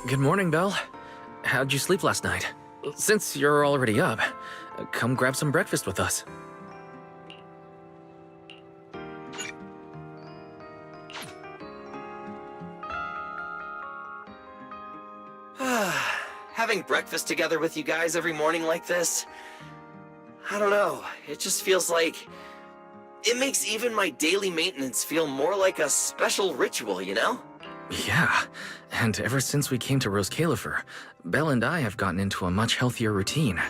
Good morning, Belle. How'd you sleep last night? Since you're already up, come grab some breakfast with us. Having breakfast together with you guys every morning like this, I don't know, it just feels like... It makes even my daily maintenance feel more like a special ritual, you know? Yeah, and ever since we came to Roskalifer, Belle and I have gotten into a much healthier routine.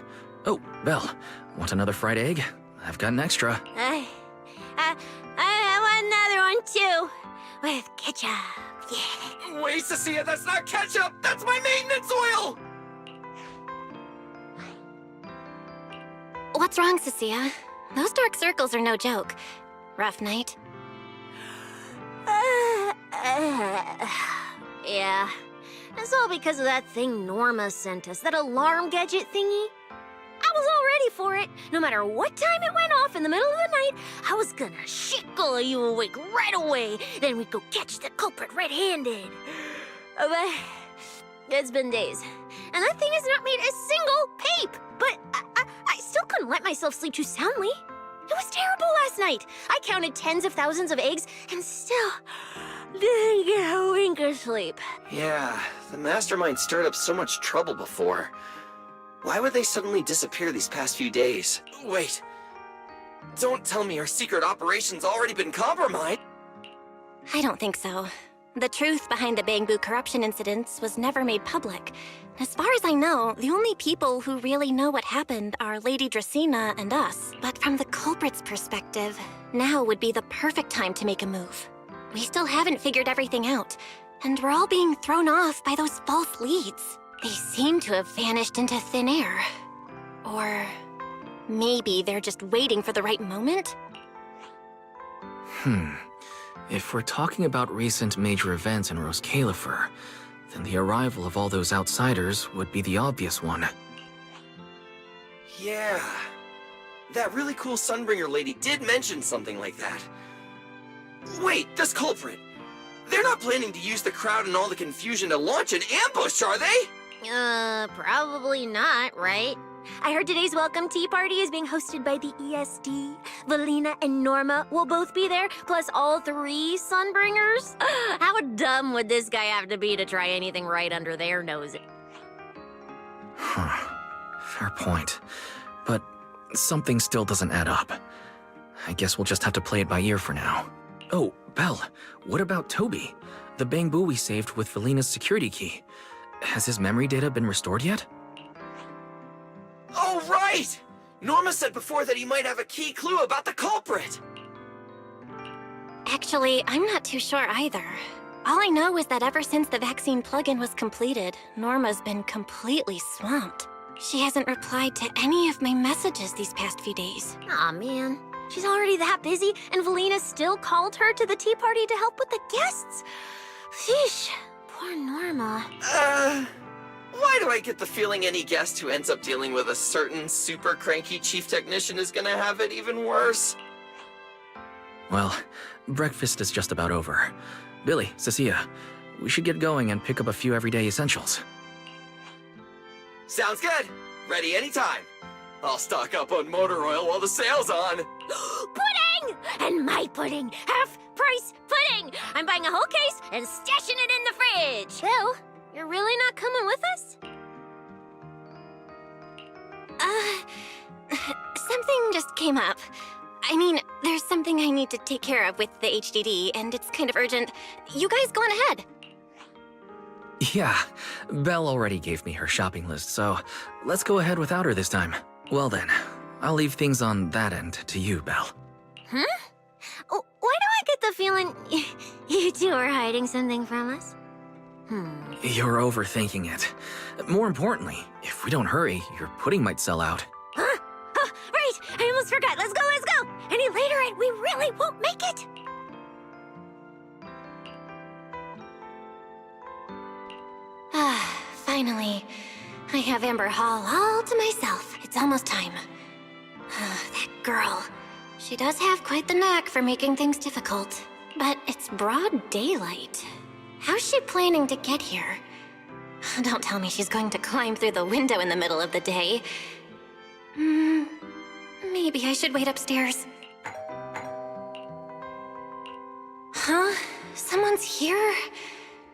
Oh, Belle, want another fried egg? I've got an extra. I want another one too, with ketchup. Yeah. Wait, Cecilia, that's not ketchup! That's my maintenance oil! What's wrong, Cecilia? Those dark circles are no joke. Rough night? Yeah. It's all because of that thing Norma sent us, that alarm gadget thingy. I was all ready for it. No matter what time it went off in the middle of the night, I was gonna shickle you awake right away. Then we'd go catch the culprit red-handed. But it's been days, and that thing has not made a single peep. But I still couldn't let myself sleep too soundly. It was terrible last night. I counted tens of thousands of eggs and still didn't get a wink of sleep. Yeah, the mastermind stirred up so much trouble before. Why would they suddenly disappear these past few days? Wait, don't tell me our secret operation's already been compromised. I don't think so. The truth behind the Bamboo corruption incidents was never made public. As far as I know, the only people who really know what happened are Lady Dracena and us. But from the culprit's perspective, now would be the perfect time to make a move. We still haven't figured everything out, and we're all being thrown off by those false leads. They seem to have vanished into thin air. Or maybe they're just waiting for the right moment? If we're talking about recent major events in Roskalifer, then the arrival of all those outsiders would be the obvious one. Yeah, that really cool Sunbringer lady did mention something like that. Wait, this culprit! They're not planning to use the crowd and all the confusion to launch an ambush, are they? Probably not, right? I heard today's welcome tea party is being hosted by the ESD. Valina and Norma will both be there, plus all 3 Sunbringers. How dumb would this guy have to be to try anything right under their nose? Fair point. But something still doesn't add up. I guess we'll just have to play it by ear for now. Oh, Belle, what about Toby? The Bamboo we saved with Valina's security key. Has his memory data been restored yet? Oh, right! Norma said before that he might have a key clue about the culprit! Actually, I'm not too sure either. All I know is that ever since the vaccine plugin was completed, Norma's been completely swamped. She hasn't replied to any of my messages these past few days. Aw, man. She's already that busy, and Valina still called her to the tea party to help with the guests. Sheesh, poor Norma. Why do I get the feeling any guest who ends up dealing with a certain super cranky chief technician is gonna have it even worse? Well, breakfast is just about over. Billy, Cecilia, we should get going and pick up a few everyday essentials. Sounds good. Ready anytime. I'll stock up on motor oil while the sale's on. Pudding! And my pudding! Half-price pudding! I'm buying a whole case and stashing it in the fridge! Bill, you're really not coming with us? Something just came up. I mean, there's something I need to take care of with the HDD, and it's kind of urgent. You guys go on ahead. Yeah, Belle already gave me her shopping list, so let's go ahead without her this time. Well then, I'll leave things on that end to you, Belle. Huh? Why do I get the feeling you two are hiding something from us? You're overthinking it. More importantly, if we don't hurry, your pudding might sell out. Huh? Oh, right! I almost forgot. Let's go, let's go! Any later and we really won't make it! Finally, I have Amber Hall all to myself. It's almost time. That girl. She does have quite the knack for making things difficult. But it's broad daylight. How's she planning to get here? Don't tell me she's going to climb through the window in the middle of the day. Maybe I should wait upstairs. Huh? Someone's here?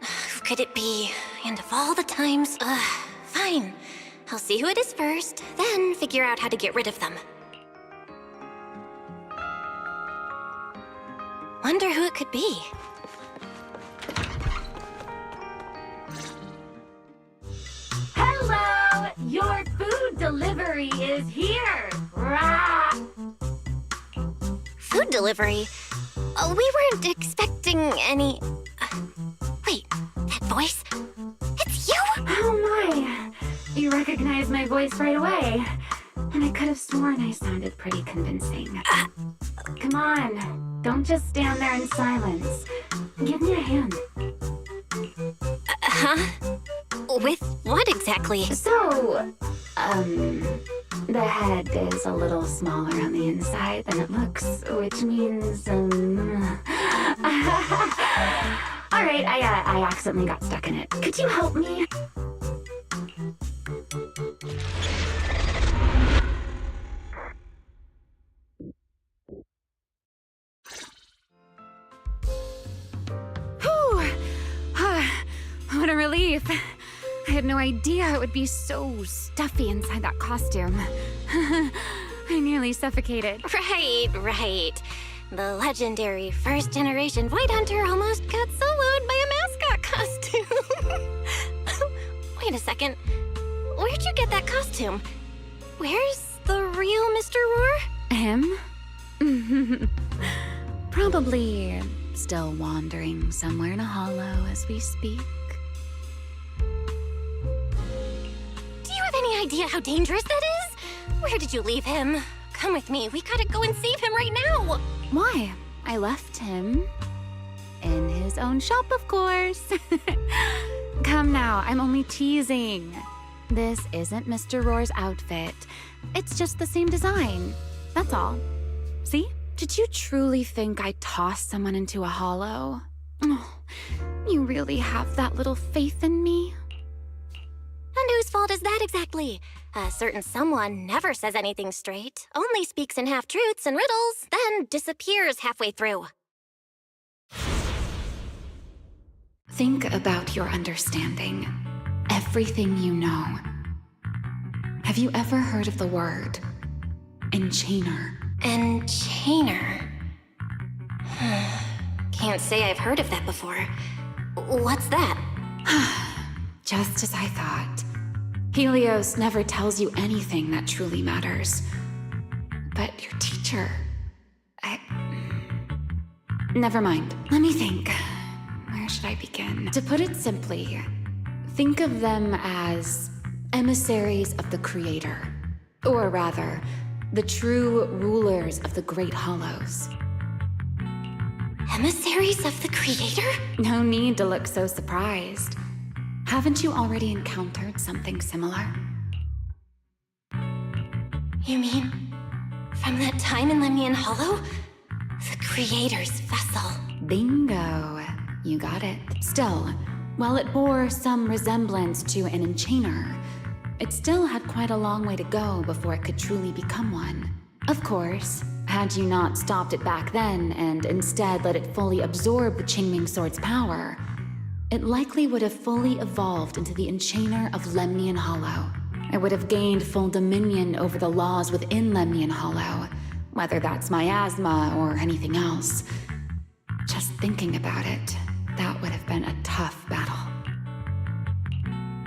Who could it be? And of all the times, fine. I'll see who it is first, then figure out how to get rid of them. Wonder who it could be. Hello! Your food delivery is here! Rah! Food delivery? We weren't expecting any... wait, that voice? It's you? Oh my! You recognized my voice right away. And I could have sworn I sounded pretty convincing. Come on, don't just stand there in silence. Give me a hand. Huh? With what exactly? So, the head is a little smaller on the inside than it looks, which means, Alright, I accidentally got stuck in it. Could you help me? Whew! What a relief. I had no idea it would be so stuffy inside that costume. I nearly suffocated. Right. The legendary first-generation White Hunter almost got soloed by a mascot costume. Wait a second. Where'd you get that costume? Where's the real Mr. Roar? Him? Probably still wandering somewhere in a hollow as we speak. Do you have any idea how dangerous that is? Where did you leave him? Come with me. We gotta go and save him right now. Why? I left him in his own shop, of course. Come now, I'm only teasing. This isn't Mr. Roar's outfit. It's just the same design. That's all. See? Did you truly think I tossed someone into a hollow? Oh, you really have that little faith in me? And whose fault is that exactly? A certain someone never says anything straight, only speaks in half-truths and riddles, then disappears halfway through. Think about your understanding. Everything you know. Have you ever heard of the word enchainer? Enchainer. Can't say I've heard of that before. What's that? Just as I thought. Helios never tells you anything that truly matters. But your teacher... Never mind. Let me think. Where should I begin? To put it simply, think of them as emissaries of the Creator. Or rather, the true rulers of the Great Hollows. Emissaries of the Creator? No need to look so surprised. Haven't you already encountered something similar? You mean, from that time in Lemnian Hollow? The Creator's vessel. Bingo. You got it. Still, while it bore some resemblance to an enchainer, it still had quite a long way to go before it could truly become one. Of course, had you not stopped it back then and instead let it fully absorb the Qingming Sword's power, it likely would have fully evolved into the Enchainer of Lemnian Hollow. It would have gained full dominion over the laws within Lemnian Hollow, whether that's miasma or anything else. Just thinking about it, that would have been a tough battle.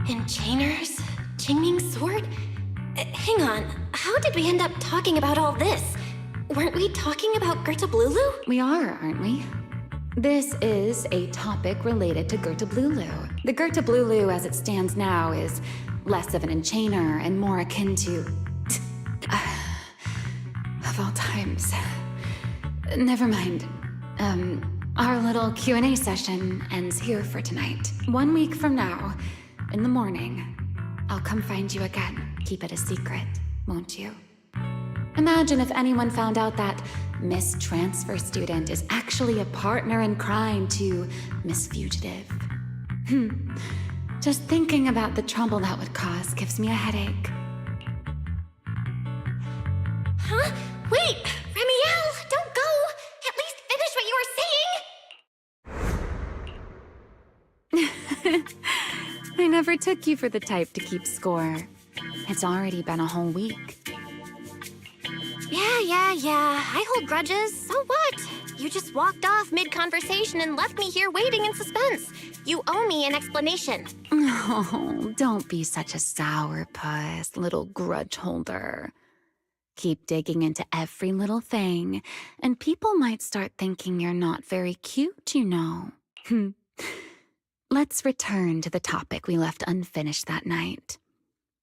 Enchainers? Qingming Sword? Hang on, how did we end up talking about all this? Weren't we talking about Gertablulu? We are, aren't we? This is a topic related to Gertablulu. The Gertablulu as it stands now is less of an enchainer and more akin to... of all times. Never mind. Our little Q&A session ends here for tonight. 1 week from now, in the morning, I'll come find you again. Keep it a secret, won't you? Imagine if anyone found out that Miss Transfer Student is actually a partner in crime to Miss Fugitive. Just thinking about the trouble that would cause gives me a headache. Huh? Wait! Remielle, don't go! At least finish what you were saying! I never took you for the type to keep score. It's already been a whole week. Yeah. I hold grudges. So what? You just walked off mid-conversation and left me here waiting in suspense. You owe me an explanation. Oh, don't be such a sourpuss, little grudge holder. Keep digging into every little thing, and people might start thinking you're not very cute, you know. Let's return to the topic we left unfinished that night.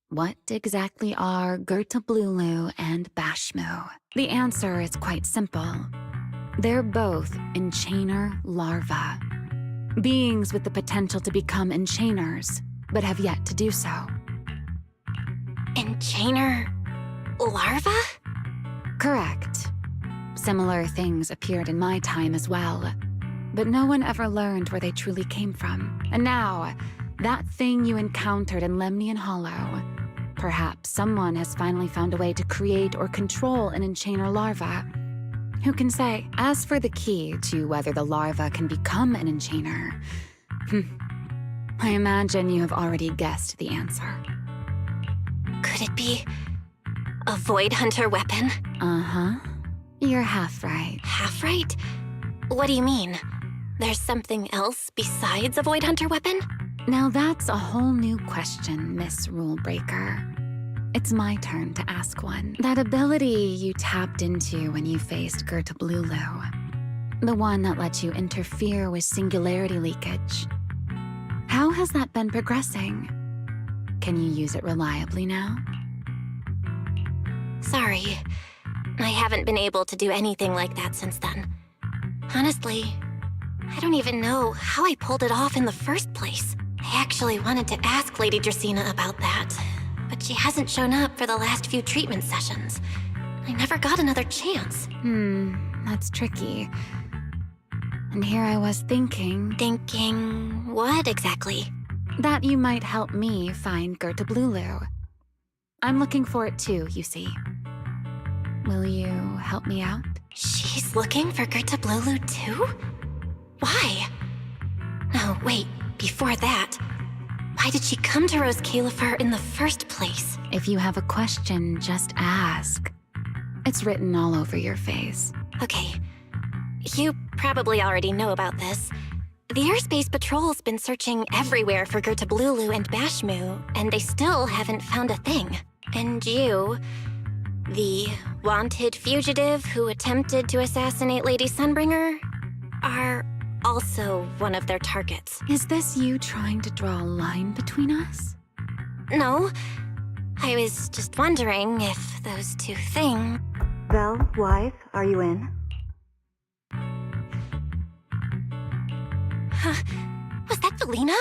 What exactly are Gertablulu and Bashmu? The answer is quite simple. They're both enchainer larvae. Beings with the potential to become enchainers, but have yet to do so. Enchainer larva? Correct. Similar things appeared in my time as well, but no one ever learned where they truly came from. And now, that thing you encountered in Lemnian Hollow, perhaps someone has finally found a way to create or control an enchainer larva. Who can say? As for the key to whether the larva can become an enchainer, I imagine you have already guessed the answer. Could it be a Void Hunter weapon? Uh-huh. You're half right. Half right? What do you mean? There's something else besides a Void Hunter weapon? Now that's a whole new question, Miss Rule Breaker. It's my turn to ask one. That ability you tapped into when you faced Gertablulu, the one that lets you interfere with singularity leakage. How has that been progressing? Can you use it reliably now? Sorry. I haven't been able to do anything like that since then. Honestly, I don't even know how I pulled it off in the first place. I actually wanted to ask Lady Dracaena about that, but she hasn't shown up for the last few treatment sessions. I never got another chance. That's tricky. And here I was thinking... Thinking what exactly? that you might help me find Gertablulu. I'm looking for it too, you see. Will you help me out? She's looking for Gertablulu too? Why? No, wait, before that, why did she come to Rose Califer in the first place? If you have a question, just ask. It's written all over your face. Okay, you probably already know about this. The Airspace Patrol's been searching everywhere for Gertablulu and Bashmu, and they still haven't found a thing. And you, the wanted fugitive who attempted to assassinate Lady Sunbringer, are also one of their targets. Is this you trying to draw a line between us? No, I was just wondering if those two things... Vel, wife, are you in? Was that Felina?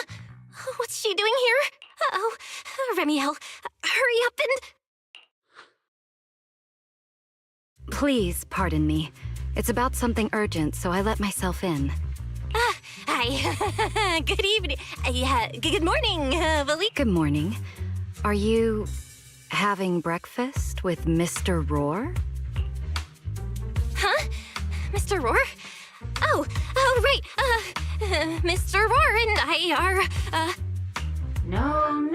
What's she doing here? Uh-oh. Remielle, hurry up and... Please pardon me. It's about something urgent, so I let myself in. Hi. Good evening. Good morning, Valika. Good morning. Are you having breakfast with Mr. Roar? Huh? Mr. Roar? Oh, right. Mr. Roar and I are, No,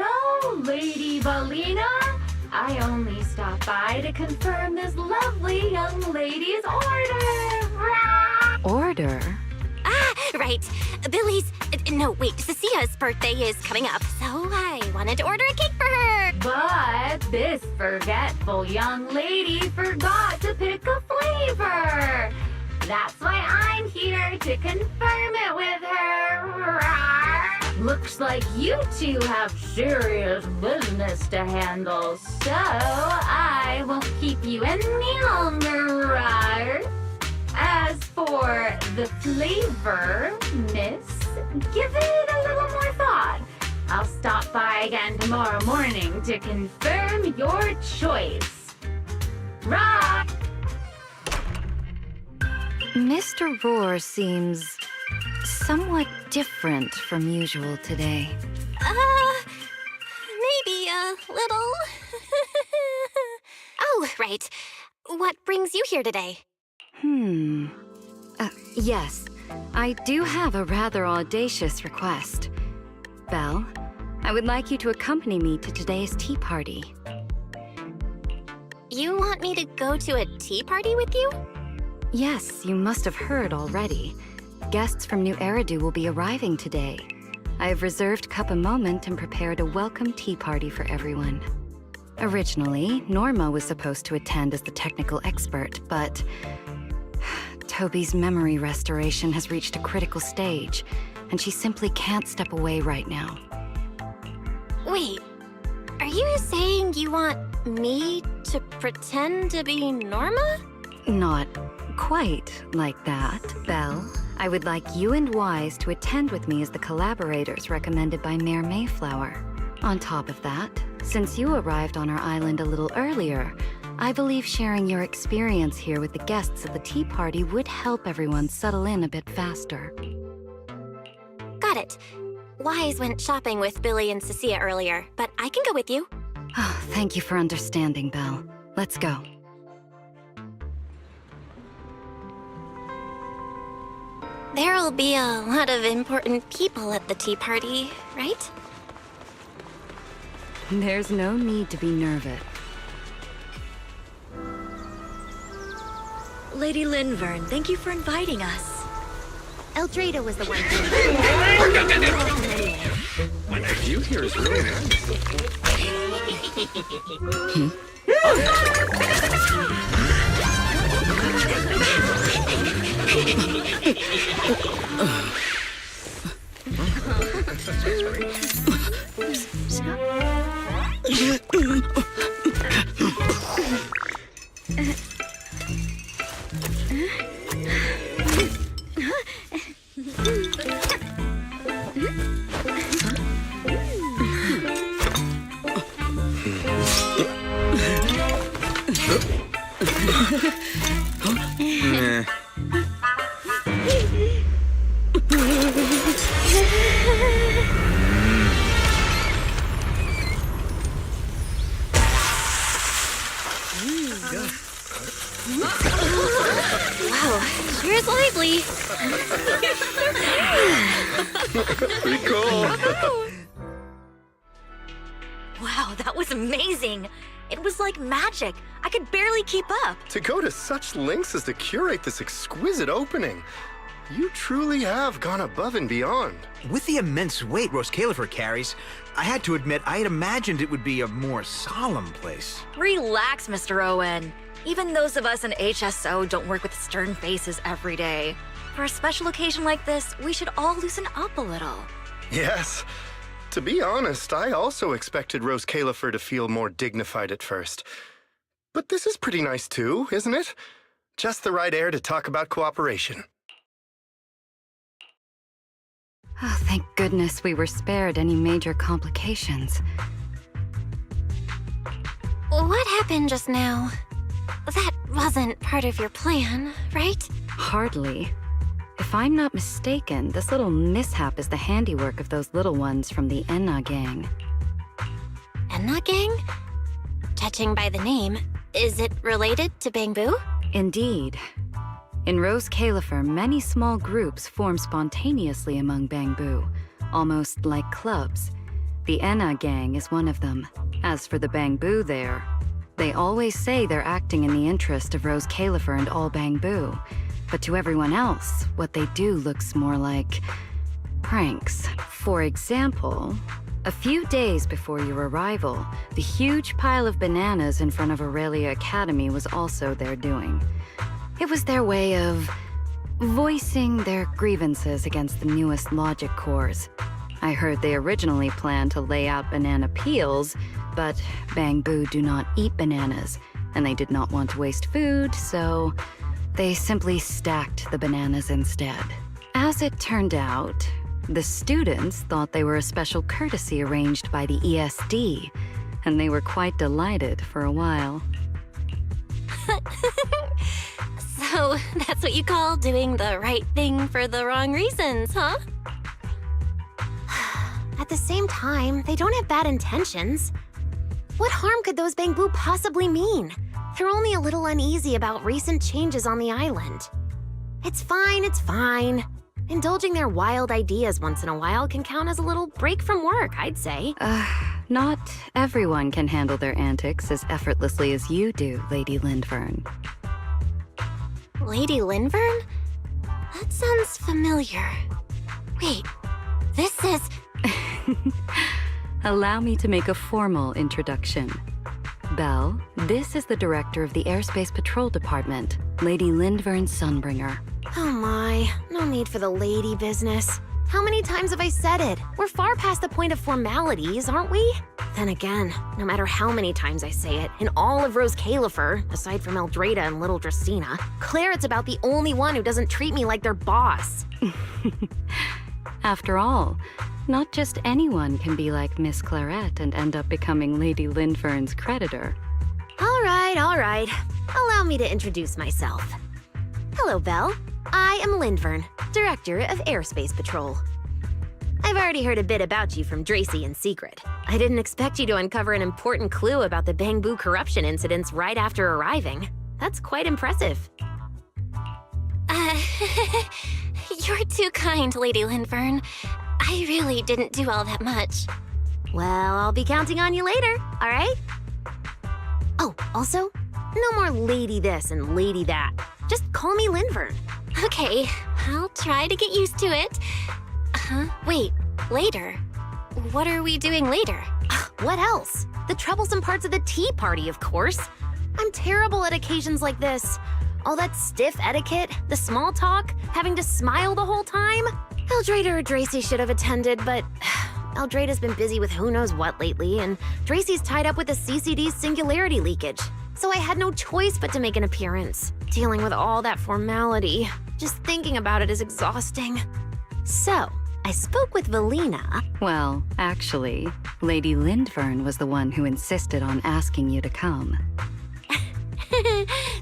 Lady Valina. I only stopped by to confirm this lovely young lady's order. Order? right. Billy's, no, wait, Cecia's birthday is coming up, so I wanted to order a cake for her. But this forgetful young lady forgot to pick a flavor. That's why I'm here to confirm it with her. Looks like you two have serious business to handle, so I won't keep you any longer. As for the flavor, miss, give it a little more thought. I'll stop by again tomorrow morning to confirm your choice. Right. Mr. Roar seems somewhat different from usual today. little. Oh, right. What brings you here today? Yes. I do have a rather audacious request. Belle, I would like you to accompany me to today's tea party. You want me to go to a tea party with you? Yes, you must have heard already. Guests from New Eridu will be arriving today. I have reserved Cup a Moment and prepared a welcome tea party for everyone. Originally, Norma was supposed to attend as the technical expert, but Toby's memory restoration has reached a critical stage, and she simply can't step away right now. Wait, are you saying you want me to pretend to be Norma? Not quite like that, Belle. I would like you and Wise to attend with me as the collaborators recommended by Mayor Mayflower. On top of that, since you arrived on our island a little earlier, I believe sharing your experience here with the guests at the tea party would help everyone settle in a bit faster. Got it. Wise went shopping with Billy and Cecilia earlier, but I can go with you. Oh, thank you for understanding, Belle. Let's go. There'll be a lot of important people at the tea party, right? There's no need to be nervous. Lady Linvern, thank you for inviting us. Eldrada was the one. The view here is really Wow, cheers lively. pretty cool. Wow, that was amazing. It was like magic. I could barely keep up. To go to such lengths as to curate this exquisite opening. You truly have gone above and beyond. With the immense weight Rose Califer carries, I had to admit I had imagined it would be a more solemn place. Relax, Mr. Owen. Even those of us in HSO don't work with stern faces every day. For a special occasion like this, we should all loosen up a little. Yes. To be honest, I also expected Rose Califer to feel more dignified at first. But this is pretty nice too, isn't it? Just the right air to talk about cooperation. Oh, thank goodness we were spared any major complications. What happened just now? That wasn't part of your plan, right? Hardly. If I'm not mistaken, this little mishap is the handiwork of those little ones from the Enna gang. Enna gang? Judging by the name, is it related to Bangbu? Indeed. In Rose Califer, many small groups form spontaneously among Bangbu, almost like clubs. The Enna gang is one of them. As for the Bangbu there, they always say they're acting in the interest of Rose Califer and all Bangbu. But to everyone else, what they do looks more like pranks. For example, a few days before your arrival, the huge pile of bananas in front of Aurelia Academy was also their doing. It was their way of voicing their grievances against the newest logic cores. I heard they originally planned to lay out banana peels, but Bangbu do not eat bananas, and they did not want to waste food, so they simply stacked the bananas instead. As it turned out, the students thought they were a special courtesy arranged by the ESD, and they were quite delighted for a while. So that's what you call doing the right thing for the wrong reasons, huh? At the same time, they don't have bad intentions. What harm could those Bangbu possibly mean? They're only a little uneasy about recent changes on the island. It's fine, it's fine. Indulging their wild ideas once in a while can count as a little break from work, I'd say. Not everyone can handle their antics as effortlessly as you do, Lady Lindvern. Lady Lindvern? That sounds familiar. Wait, this is... Allow me to make a formal introduction. Belle, this is the director of the Airspace Patrol Department, Lady Lindvern Sunbringer. Oh my, no need for the lady business. How many times have I said it? We're far past the point of formalities, aren't we? Then again, no matter how many times I say it, in all of Rose Califer, aside from Eldrada and Little Dracena, Claret's about the only one who doesn't treat me like their boss. After all, not just anyone can be like Miss Claret and end up becoming Lady Lindvern's creditor. All right. Allow me to introduce myself. Hello, Belle. I am Lindvern, Director of Airspace Patrol. I've already heard a bit about you from Dracy and Sigrid. I didn't expect you to uncover an important clue about the Bangbu corruption incidents right after arriving. That's quite impressive. You're too kind, Lady Lindvern. I really didn't do all that much. Well, I'll be counting on you later, all right? Oh, also, no more lady this and lady that. Just call me Lindvern. Okay, I'll try to get used to it. Wait, later? What are we doing later? What else? The troublesome parts of the tea party, of course. I'm terrible at occasions like this. All that stiff etiquette, the small talk, having to smile the whole time. Eldrada or Dracy should have attended, but Eldrada's been busy with who knows what lately, and Dracy's tied up with the CCD's singularity leakage. So I had no choice but to make an appearance. Dealing with all that formality. Just thinking about it is exhausting. So, I spoke with Valina. Well, actually, Lady Lindvern was the one who insisted on asking you to come.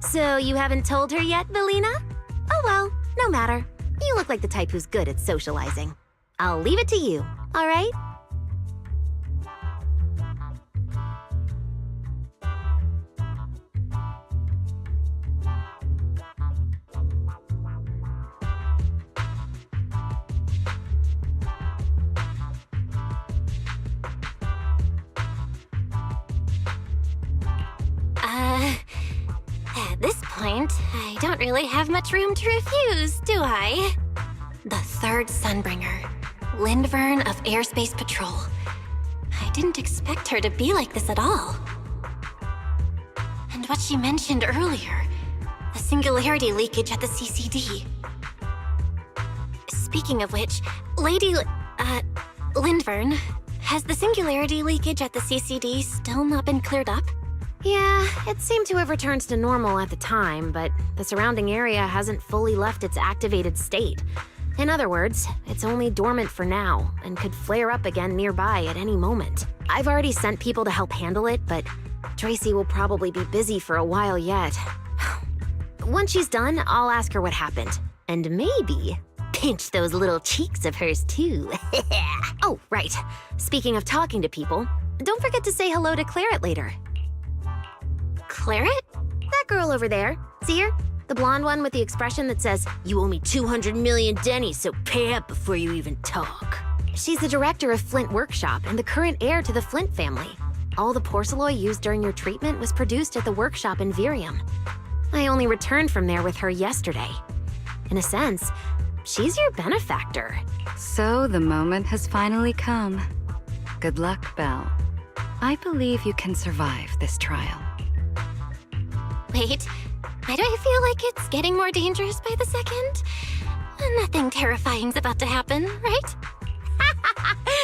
So you haven't told her yet, Valina? Oh well, no matter. You look like the type who's good at socializing. I'll leave it to you, all right? At this point, I don't really have much room to refuse, do I? The third Sunbringer, Lindvern of Airspace Patrol. I didn't expect her to be like this at all. And what she mentioned earlier, the singularity leakage at the CCD. Speaking of which, Lady Lindvern, has the singularity leakage at the CCD still not been cleared up? Yeah, it seemed to have returned to normal at the time, but the surrounding area hasn't fully left its activated state. In other words, it's only dormant for now, and could flare up again nearby at any moment. I've already sent people to help handle it, but Dracy will probably be busy for a while yet. Once she's done, I'll ask her what happened. And maybe pinch those little cheeks of hers too. Oh, right. Speaking of talking to people, don't forget to say hello to Claret later. Claret? That girl over there. See her? The blonde one with the expression that says, "You owe me 200 million dennies, so pay up before you even talk." She's the director of Flint Workshop and the current heir to the Flint family. All the porcelain used during your treatment was produced at the workshop in Virium. I only returned from there with her yesterday. In a sense, she's your benefactor. So the moment has finally come. Good luck, Belle. I believe you can survive this trial. Wait, why do I feel like it's getting more dangerous by the second? Nothing terrifying's about to happen, right?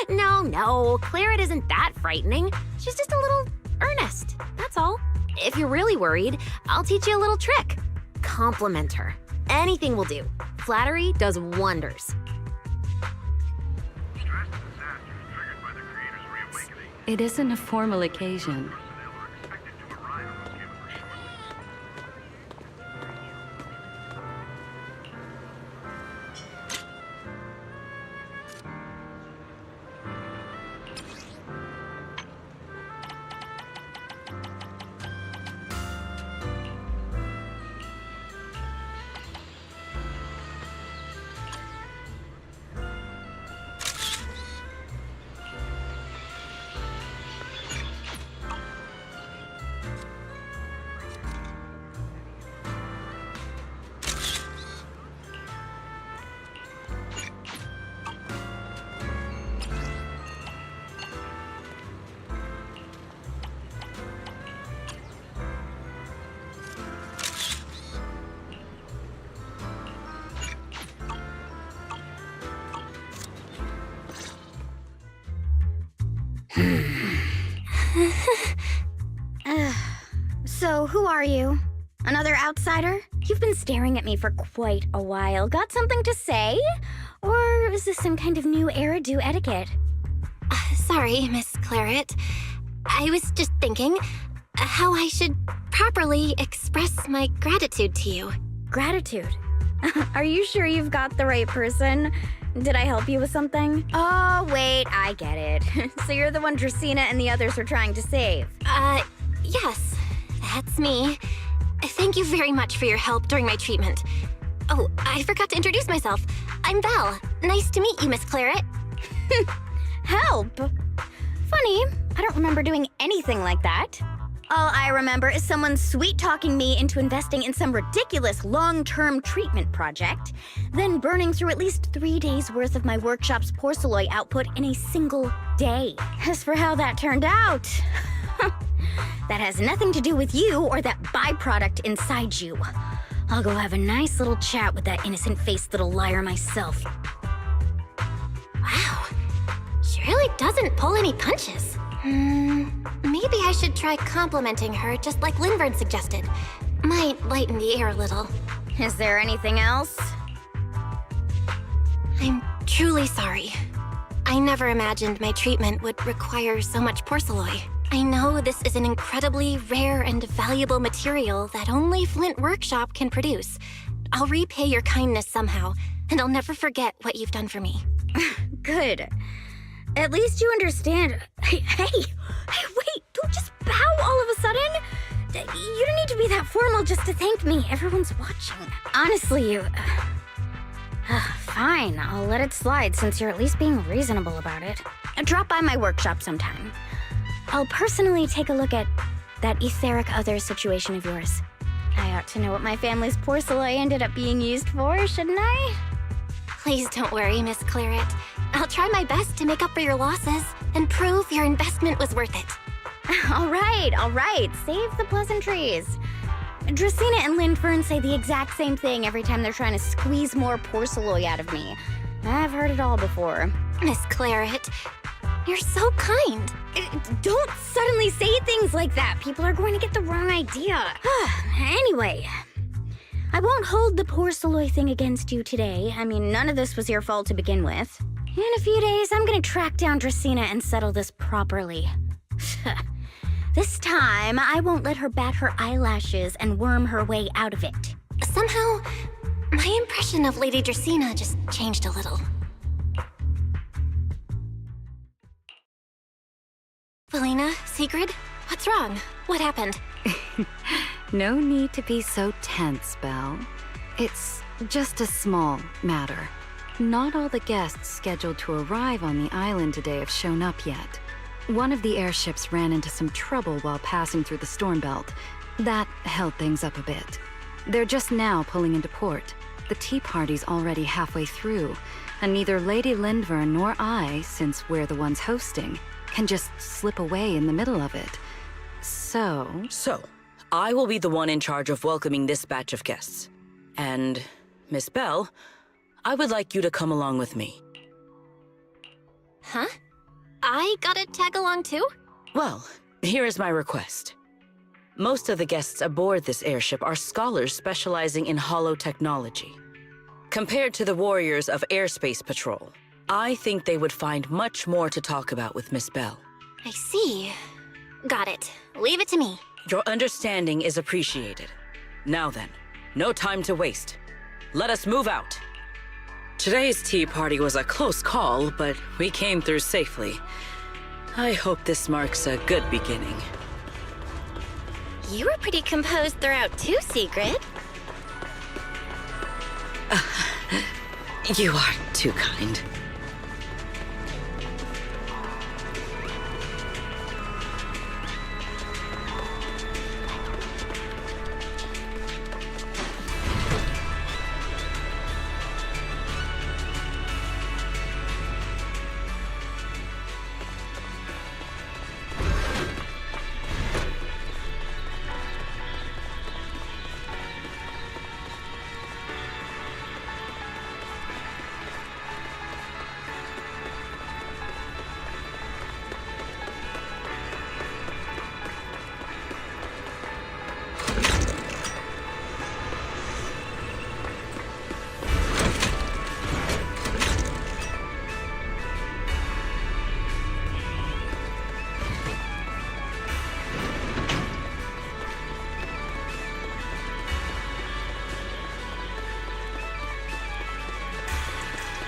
No, Claret isn't that frightening. She's just a little earnest, that's all. If you're really worried, I'll teach you a little trick. Compliment her. Anything will do. Flattery does wonders. It isn't a formal occasion. So, who are you? Another outsider? You've been staring at me for quite a while. Got something to say? Or is this some kind of new era-do etiquette? Sorry, Miss Claret. I was just thinking how I should properly express my gratitude to you. Gratitude? Are you sure you've got the right person? Did I help you with something? Oh, wait, I get it. So you're the one Dracaena and the others are trying to save. Yes, that's me. Thank you very much for your help during my treatment. Oh, I forgot to introduce myself. I'm Belle. Nice to meet you, Miss Claret. Help? Funny, I don't remember doing anything like that. All I remember is someone sweet-talking me into investing in some ridiculous long-term treatment project, then burning through at least 3 days' worth of my workshop's porcelain output in a single day. As for how that turned out, that has nothing to do with you or that byproduct inside you. I'll go have a nice little chat with that innocent-faced little liar myself. Wow, she really doesn't pull any punches. Maybe I should try complimenting her just like Linvern suggested. Might lighten the air a little. Is there anything else? I'm truly sorry. I never imagined my treatment would require so much porcelain. I know this is an incredibly rare and valuable material that only Flint Workshop can produce. I'll repay your kindness somehow, and I'll never forget what you've done for me. Good. At least you understand. Hey, wait, don't just bow all of a sudden. You don't need to be that formal just to thank me. Everyone's watching. Honestly, you... Fine, I'll let it slide since you're at least being reasonable about it. Drop by my workshop sometime. I'll personally take a look at that etheric other situation of yours. I ought to know what my family's porcelain ended up being used for, shouldn't I? Please don't worry, Miss Claret. I'll try my best to make up for your losses and prove your investment was worth it. All right. Save the pleasantries. Dracaena and Linvern say the exact same thing every time they're trying to squeeze more porcelain out of me. I've heard it all before. Miss Claret, you're so kind. Don't suddenly say things like that. People are going to get the wrong idea. Anyway, I won't hold the porcelain thing against you today. I mean, none of this was your fault to begin with. In a few days, I'm gonna track down Dracaena and settle this properly. This time, I won't let her bat her eyelashes and worm her way out of it. Somehow, my impression of Lady Dracaena just changed a little. Valina, Sigrid, what's wrong? What happened? No need to be so tense, Belle. It's just a small matter. Not all the guests scheduled to arrive on the island today have shown up yet. One of the airships ran into some trouble while passing through the storm belt. That held things up a bit. They're just now pulling into port. The tea party's already halfway through, and neither Lady Linvern nor I, since we're the ones hosting, can just slip away in the middle of it. So, I will be the one in charge of welcoming this batch of guests. And, Miss Belle, I would like you to come along with me. Huh? I gotta tag along too? Well, here is my request. Most of the guests aboard this airship are scholars specializing in holotechnology. Compared to the warriors of Airspace Patrol, I think they would find much more to talk about with Miss Belle. I see. Got it. Leave it to me. Your understanding is appreciated. Now then, no time to waste. Let us move out. Today's tea party was a close call, but we came through safely. I hope this marks a good beginning. You were pretty composed throughout too, Sigrid. You are too kind.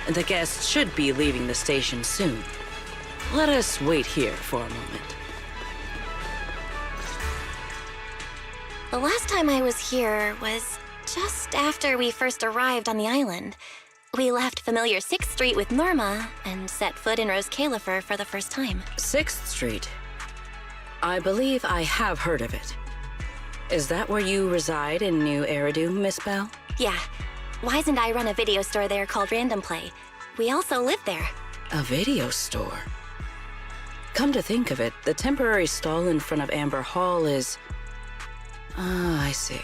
The guests should be leaving the station soon. Let us wait here for a moment. The last time I was here was just after we first arrived on the island. We left familiar 6th Street with Norma and set foot in Rose Califer for the first time. 6th Street. I believe I have heard of it. Is that where you reside in New Eridu, Miss Bell? Yeah. Wise and I run a video store there called Random Play. We also live there. A video store? Come to think of it, the temporary stall in front of Amber Hall is... Ah, I see.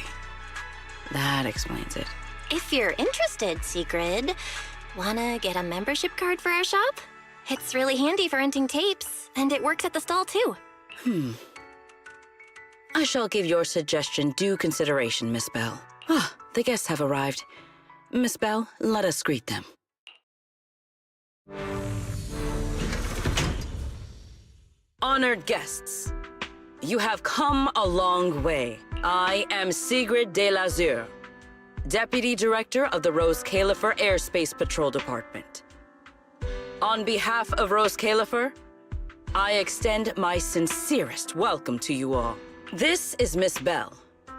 That explains it. If you're interested, Sigrid, wanna get a membership card for our shop? It's really handy for renting tapes, and it works at the stall too. I shall give your suggestion due consideration, Miss Bell. Ah, the guests have arrived. Miss Bell, let us greet them. Honored guests, you have come a long way. I am Sigrid de Lazure, Deputy Director of the Rose Califer Airspace Patrol Department. On behalf of Rose Califer, I extend my sincerest welcome to you all. This is Miss Bell,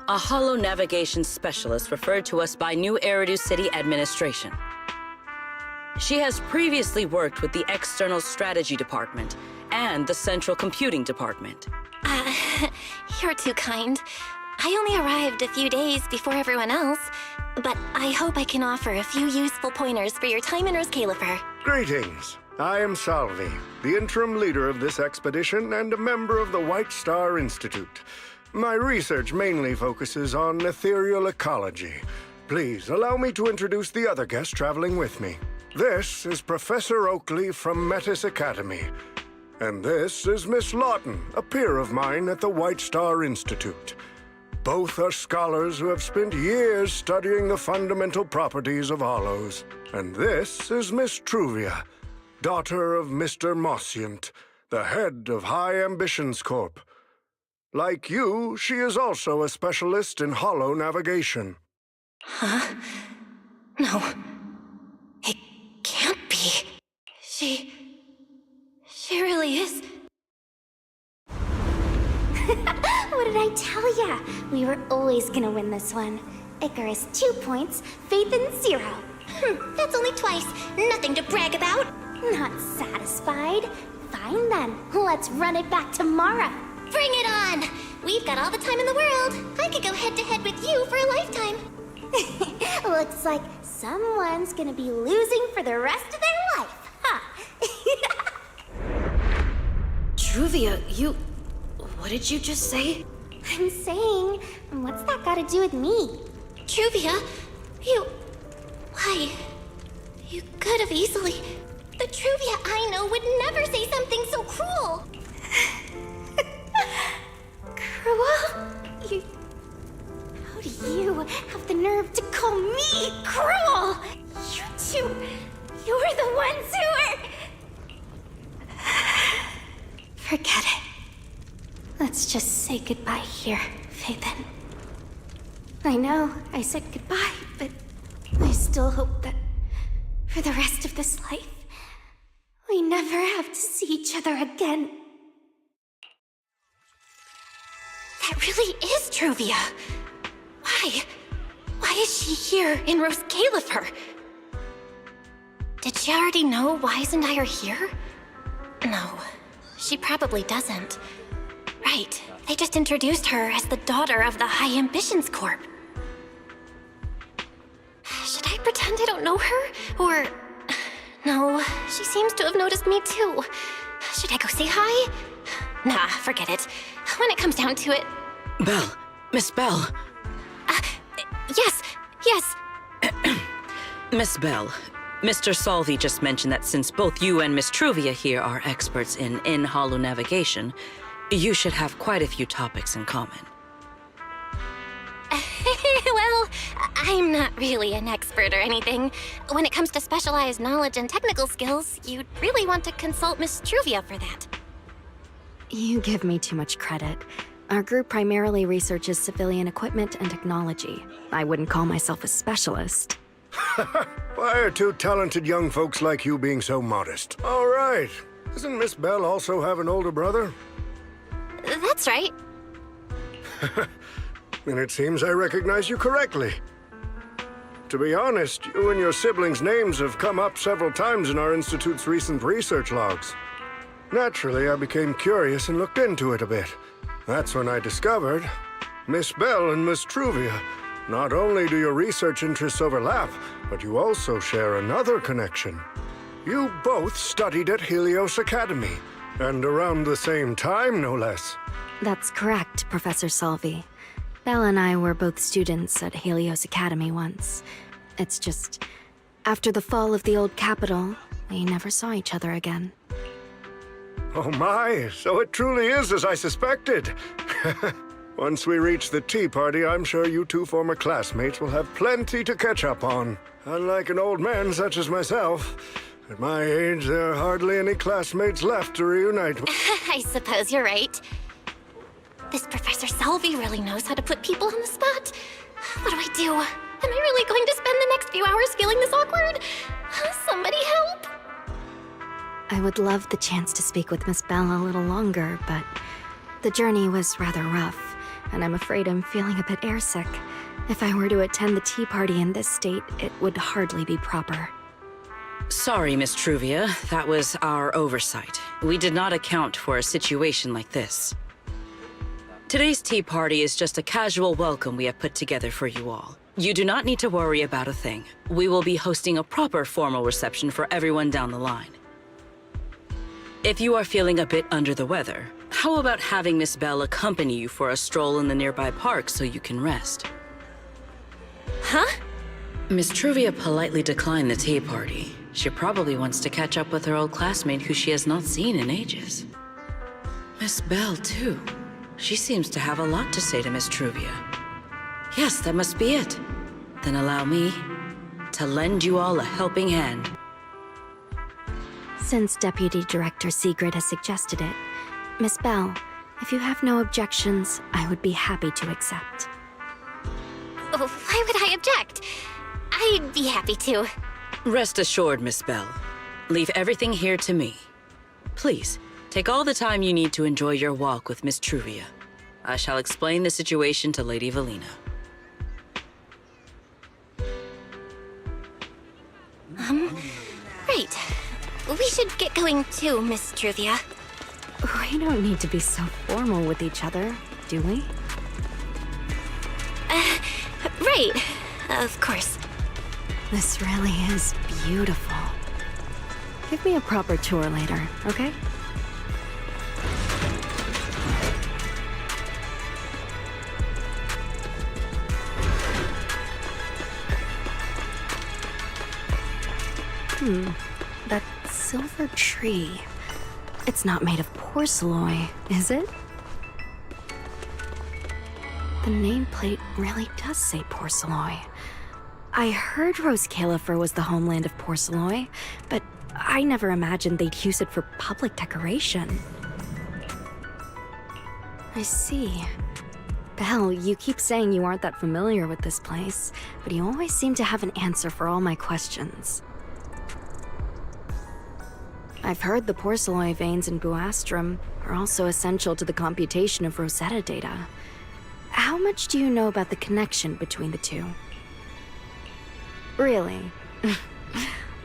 a holo navigation specialist referred to us by New Eridu City Administration. She has previously worked with the External Strategy Department and the Central Computing Department. You're too kind. I only arrived a few days before everyone else, but I hope I can offer a few useful pointers for your time in Rose Califer. Greetings. I am Salvi, the interim leader of this expedition and a member of the White Star Institute. My research mainly focuses on ethereal ecology. Please allow me to introduce the other guest traveling with me. This is Professor Oakley from Metis Academy. And this is Miss Lawton, a peer of mine at the White Star Institute. Both are scholars who have spent years studying the fundamental properties of hollows. And this is Miss Truvia, daughter of Mr. Mossient, the head of High Ambitions Corp. Like you, she is also a specialist in hollow navigation. Huh? No. It can't be. She really is. What did I tell ya? We were always gonna win this one. Icarus 2 points, Phaethon 0. That's only twice. Nothing to brag about. Not satisfied? Fine then, let's run it back tomorrow. Bring it on! We've got all the time in the world. I could go head-to-head with you for a lifetime. Looks like someone's gonna be losing for the rest of their life, huh? Truvia, you... What did you just say? I'm saying, what's that got to do with me? Truvia, why? You could have easily... The Truvia I know would never say something so cruel. Cruel? How do you have the nerve to call me cruel? You two, you're the ones who are... Forget it. Let's just say goodbye here, Phaethon. I know I said goodbye, but I still hope that for the rest of this life, we never have to see each other again. That really is Truvia. Why? Why is she here in Rose Califer? Did she already know Wise and I are here? No, she probably doesn't. Right, they just introduced her as the daughter of the High Ambitions Corp. Should I pretend I don't know her? Or... No, she seems to have noticed me too. Should I go say hi? Nah, forget it. When it comes down to it... Bell, Miss Bell. Yes. Miss Bell, Mr. Salvi just mentioned that since both you and Miss Truvia here are experts in hollow navigation, you should have quite a few topics in common. Well, I'm not really an expert or anything. When it comes to specialized knowledge and technical skills, you'd really want to consult Miss Truvia for that. You give me too much credit. Our group primarily researches civilian equipment and technology. I wouldn't call myself a specialist. Why are two talented young folks like you being so modest? All right. Doesn't Miss Bell also have an older brother? That's right. Then it seems I recognize you correctly. To be honest, you and your siblings' names have come up several times in our Institute's recent research logs. Naturally, I became curious and looked into it a bit. That's when I discovered Miss Bell and Miss Truvia. Not only do your research interests overlap, but you also share another connection. You both studied at Helios Academy, and around the same time, no less. That's correct, Professor Salvi. Belle and I were both students at Helios Academy once. It's just, after the fall of the old capital, we never saw each other again. Oh my, so it truly is as I suspected. Once we reach the tea party, I'm sure you two former classmates will have plenty to catch up on. Unlike an old man such as myself, at my age, there are hardly any classmates left to reunite with. I suppose you're right. This Professor Salvi really knows how to put people on the spot. What do I do? Am I really going to spend the next few hours feeling this awkward? Somebody help! I would love the chance to speak with Miss Bell a little longer, but the journey was rather rough, and I'm afraid I'm feeling a bit airsick. If I were to attend the tea party in this state, it would hardly be proper. Sorry, Miss Truvia. That was our oversight. We did not account for a situation like this. Today's tea party is just a casual welcome we have put together for you all. You do not need to worry about a thing. We will be hosting a proper formal reception for everyone down the line. If you are feeling a bit under the weather, how about having Miss Bell accompany you for a stroll in the nearby park so you can rest? Huh? Miss Truvia politely declined the tea party. She probably wants to catch up with her old classmate who she has not seen in ages. Miss Bell, too. She seems to have a lot to say to Miss Truvia. Yes, that must be it. Then allow me to lend you all a helping hand. Since Deputy Director Sigrid has suggested it, Miss Bell, if you have no objections, I would be happy to accept. Oh, why would I object? I'd be happy to. Rest assured, Miss Bell. Leave everything here to me. Please, take all the time you need to enjoy your walk with Miss Truvia. I shall explain the situation to Lady Valina. Right. We should get going too, Miss Truvia. We don't need to be so formal with each other, do we? Right. Of course. This really is beautiful. Give me a proper tour later, okay? That silver tree. It's not made of porcelain, is it? The nameplate really does say porcelain. I heard Rose Califer was the homeland of porcelain, but I never imagined they'd use it for public decoration. I see. Belle, you keep saying you aren't that familiar with this place, but you always seem to have an answer for all my questions. I've heard the porcelain veins in Buastrum are also essential to the computation of Rosetta data. How much do you know about the connection between the two? Really?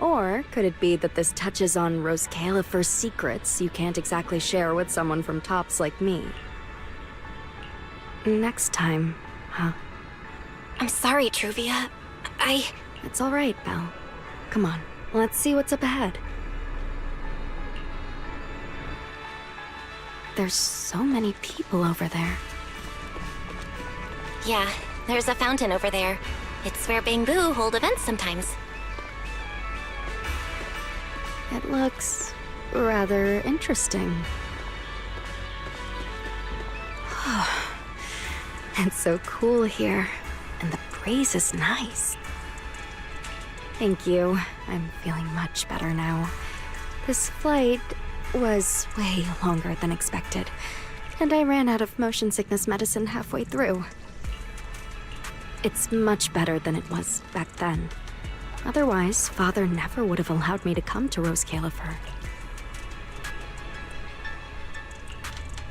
Or could it be that this touches on Rose Califer's secrets you can't exactly share with someone from Tops like me? Next time, huh? I'm sorry, Truvia. It's all right, Belle. Come on, let's see what's up ahead. There's so many people over there. Yeah, there's a fountain over there. It's where Bangbu hold events sometimes. It looks rather interesting. It's so cool here, and the breeze is nice. Thank you. I'm feeling much better now. This flight was way longer than expected, and I ran out of motion sickness medicine halfway through. It's much better than it was back then. Otherwise, Father never would have allowed me to come to Rose Califer.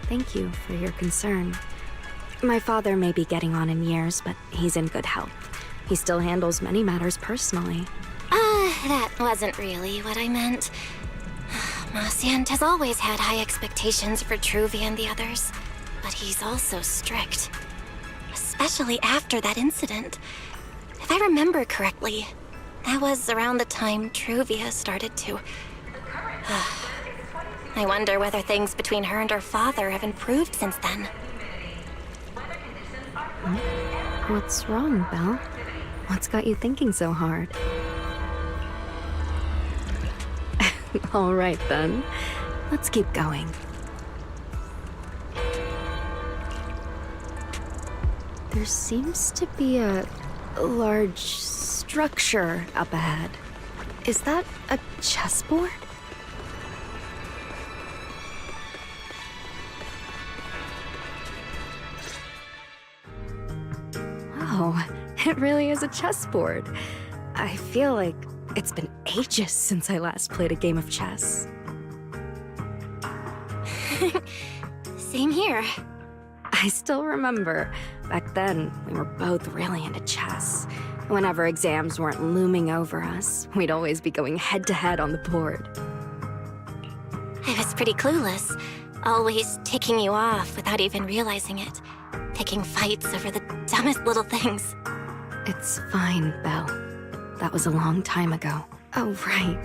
Thank you for your concern. My father may be getting on in years, but he's in good health. He still handles many matters personally. That wasn't really what I meant. Marciant has always had high expectations for Truvia and the others, but he's also strict. Especially after that incident. If I remember correctly, that was around the time Truvia started to... I wonder whether things between her and her father have improved since then. What's wrong, Belle? What's got you thinking so hard? All right, then. Let's keep going. There seems to be a large structure up ahead. Is that a chessboard? Oh, it really is a chessboard. I feel like it's been ages since I last played a game of chess. Same here. I still remember. Back then, we were both really into chess. Whenever exams weren't looming over us, we'd always be going head-to-head on the board. I was pretty clueless, always ticking you off without even realizing it. Picking fights over the dumbest little things. It's fine, Belle. That was a long time ago. Oh, right.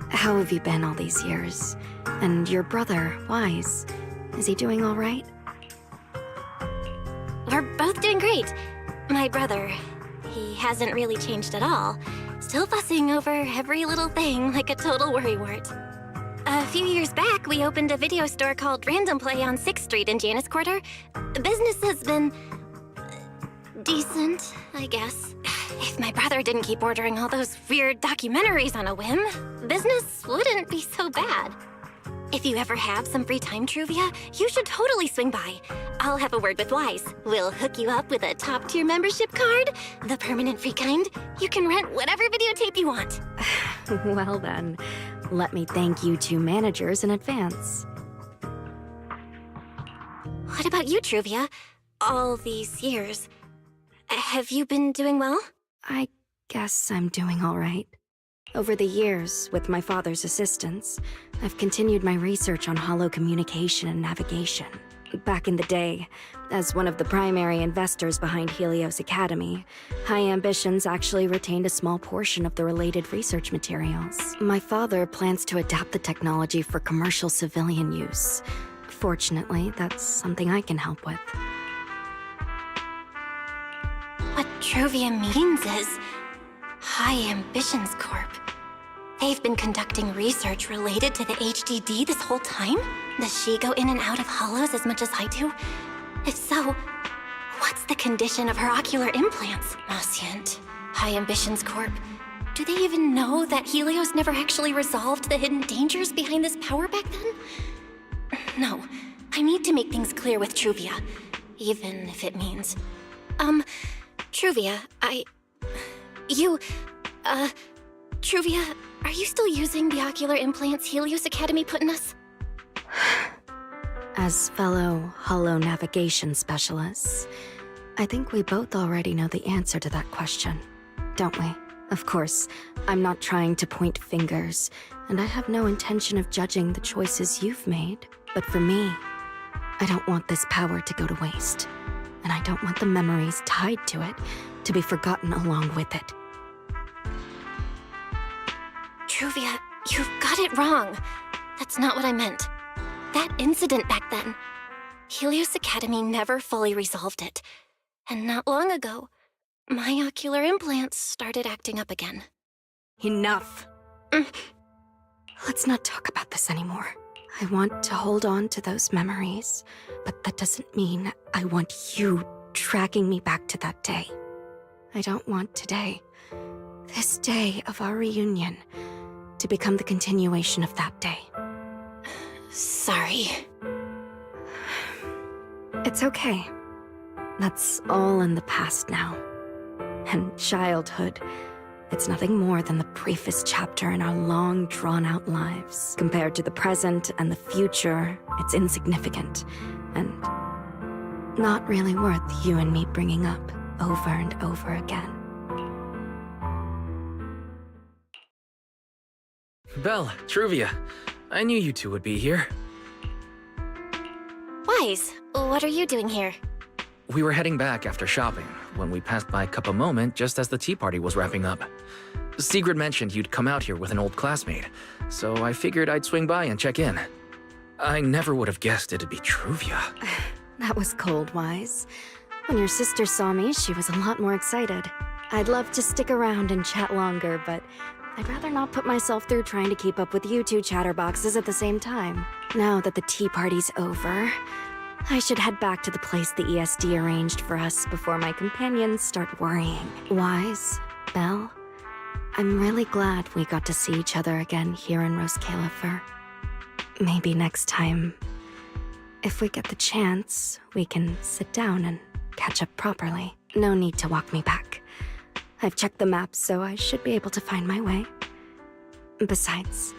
How have you been all these years? And your brother, Wise, is he doing all right? We're both doing great. My brother, he hasn't really changed at all. Still fussing over every little thing like a total worrywart. A few years back, we opened a video store called Random Play on 6th Street in Janus Quarter. Business has been... decent, I guess. If my brother didn't keep ordering all those weird documentaries on a whim, business wouldn't be so bad. If you ever have some free time, Truvia, you should totally swing by. I'll have a word with Wise. We'll hook you up with a top-tier membership card, the permanent free kind. You can rent whatever videotape you want. Well then, let me thank you two managers in advance. What about you, Truvia? All these years, have you been doing well? I guess I'm doing all right. Over the years, with my father's assistance, I've continued my research on holo communication and navigation. Back in the day, as one of the primary investors behind Helios Academy, High Ambitions actually retained a small portion of the related research materials. My father plans to adapt the technology for commercial civilian use. Fortunately, that's something I can help with. What Truvia means is High Ambitions Corp. They've been conducting research related to the HDD this whole time? Does she go in and out of hollows as much as I do? If so, what's the condition of her ocular implants? Marciant, High Ambitions Corp. Do they even know that Helios never actually resolved the hidden dangers behind this power back then? No, I need to make things clear with Truvia, even if it means... Truvia, Truvia, are you still using the ocular implants Helios Academy put in us? As fellow holo navigation specialists, I think we both already know the answer to that question, don't we? Of course, I'm not trying to point fingers, and I have no intention of judging the choices you've made. But for me, I don't want this power to go to waste, and I don't want the memories tied to it to be forgotten along with it. Truvia, you've got it wrong. That's not what I meant. That incident back then, Helios Academy never fully resolved it. And not long ago, my ocular implants started acting up again. Enough! Let's not talk about this anymore. I want to hold on to those memories, but that doesn't mean I want you tracking me back to that day. I don't want today, this day of our reunion, to become the continuation of that day. Sorry. It's okay. That's all in the past now. And childhood, It's nothing more than the briefest chapter in our long, drawn-out lives. Compared to the present and the future, it's insignificant, and not really worth you and me bringing up over and over again. Belle, Truvia, I knew you two would be here. Wise, what are you doing here? We were heading back after shopping when we passed by Cup a Moment just as the tea party was wrapping up. Sigrid mentioned you'd come out here with an old classmate, so I figured I'd swing by and check in. I never would have guessed it'd be Truvia. That was cold, Wise. When your sister saw me, she was a lot more excited. I'd love to stick around and chat longer, but I'd rather not put myself through trying to keep up with you two chatterboxes at the same time. Now that the tea party's over, I should head back to the place the ESD arranged for us before my companions start worrying. Wise, Belle, I'm really glad we got to see each other again here in Roskalifer. Maybe next time, if we get the chance, we can sit down and catch up properly. No need to walk me back. I've checked the map, so I should be able to find my way. Besides,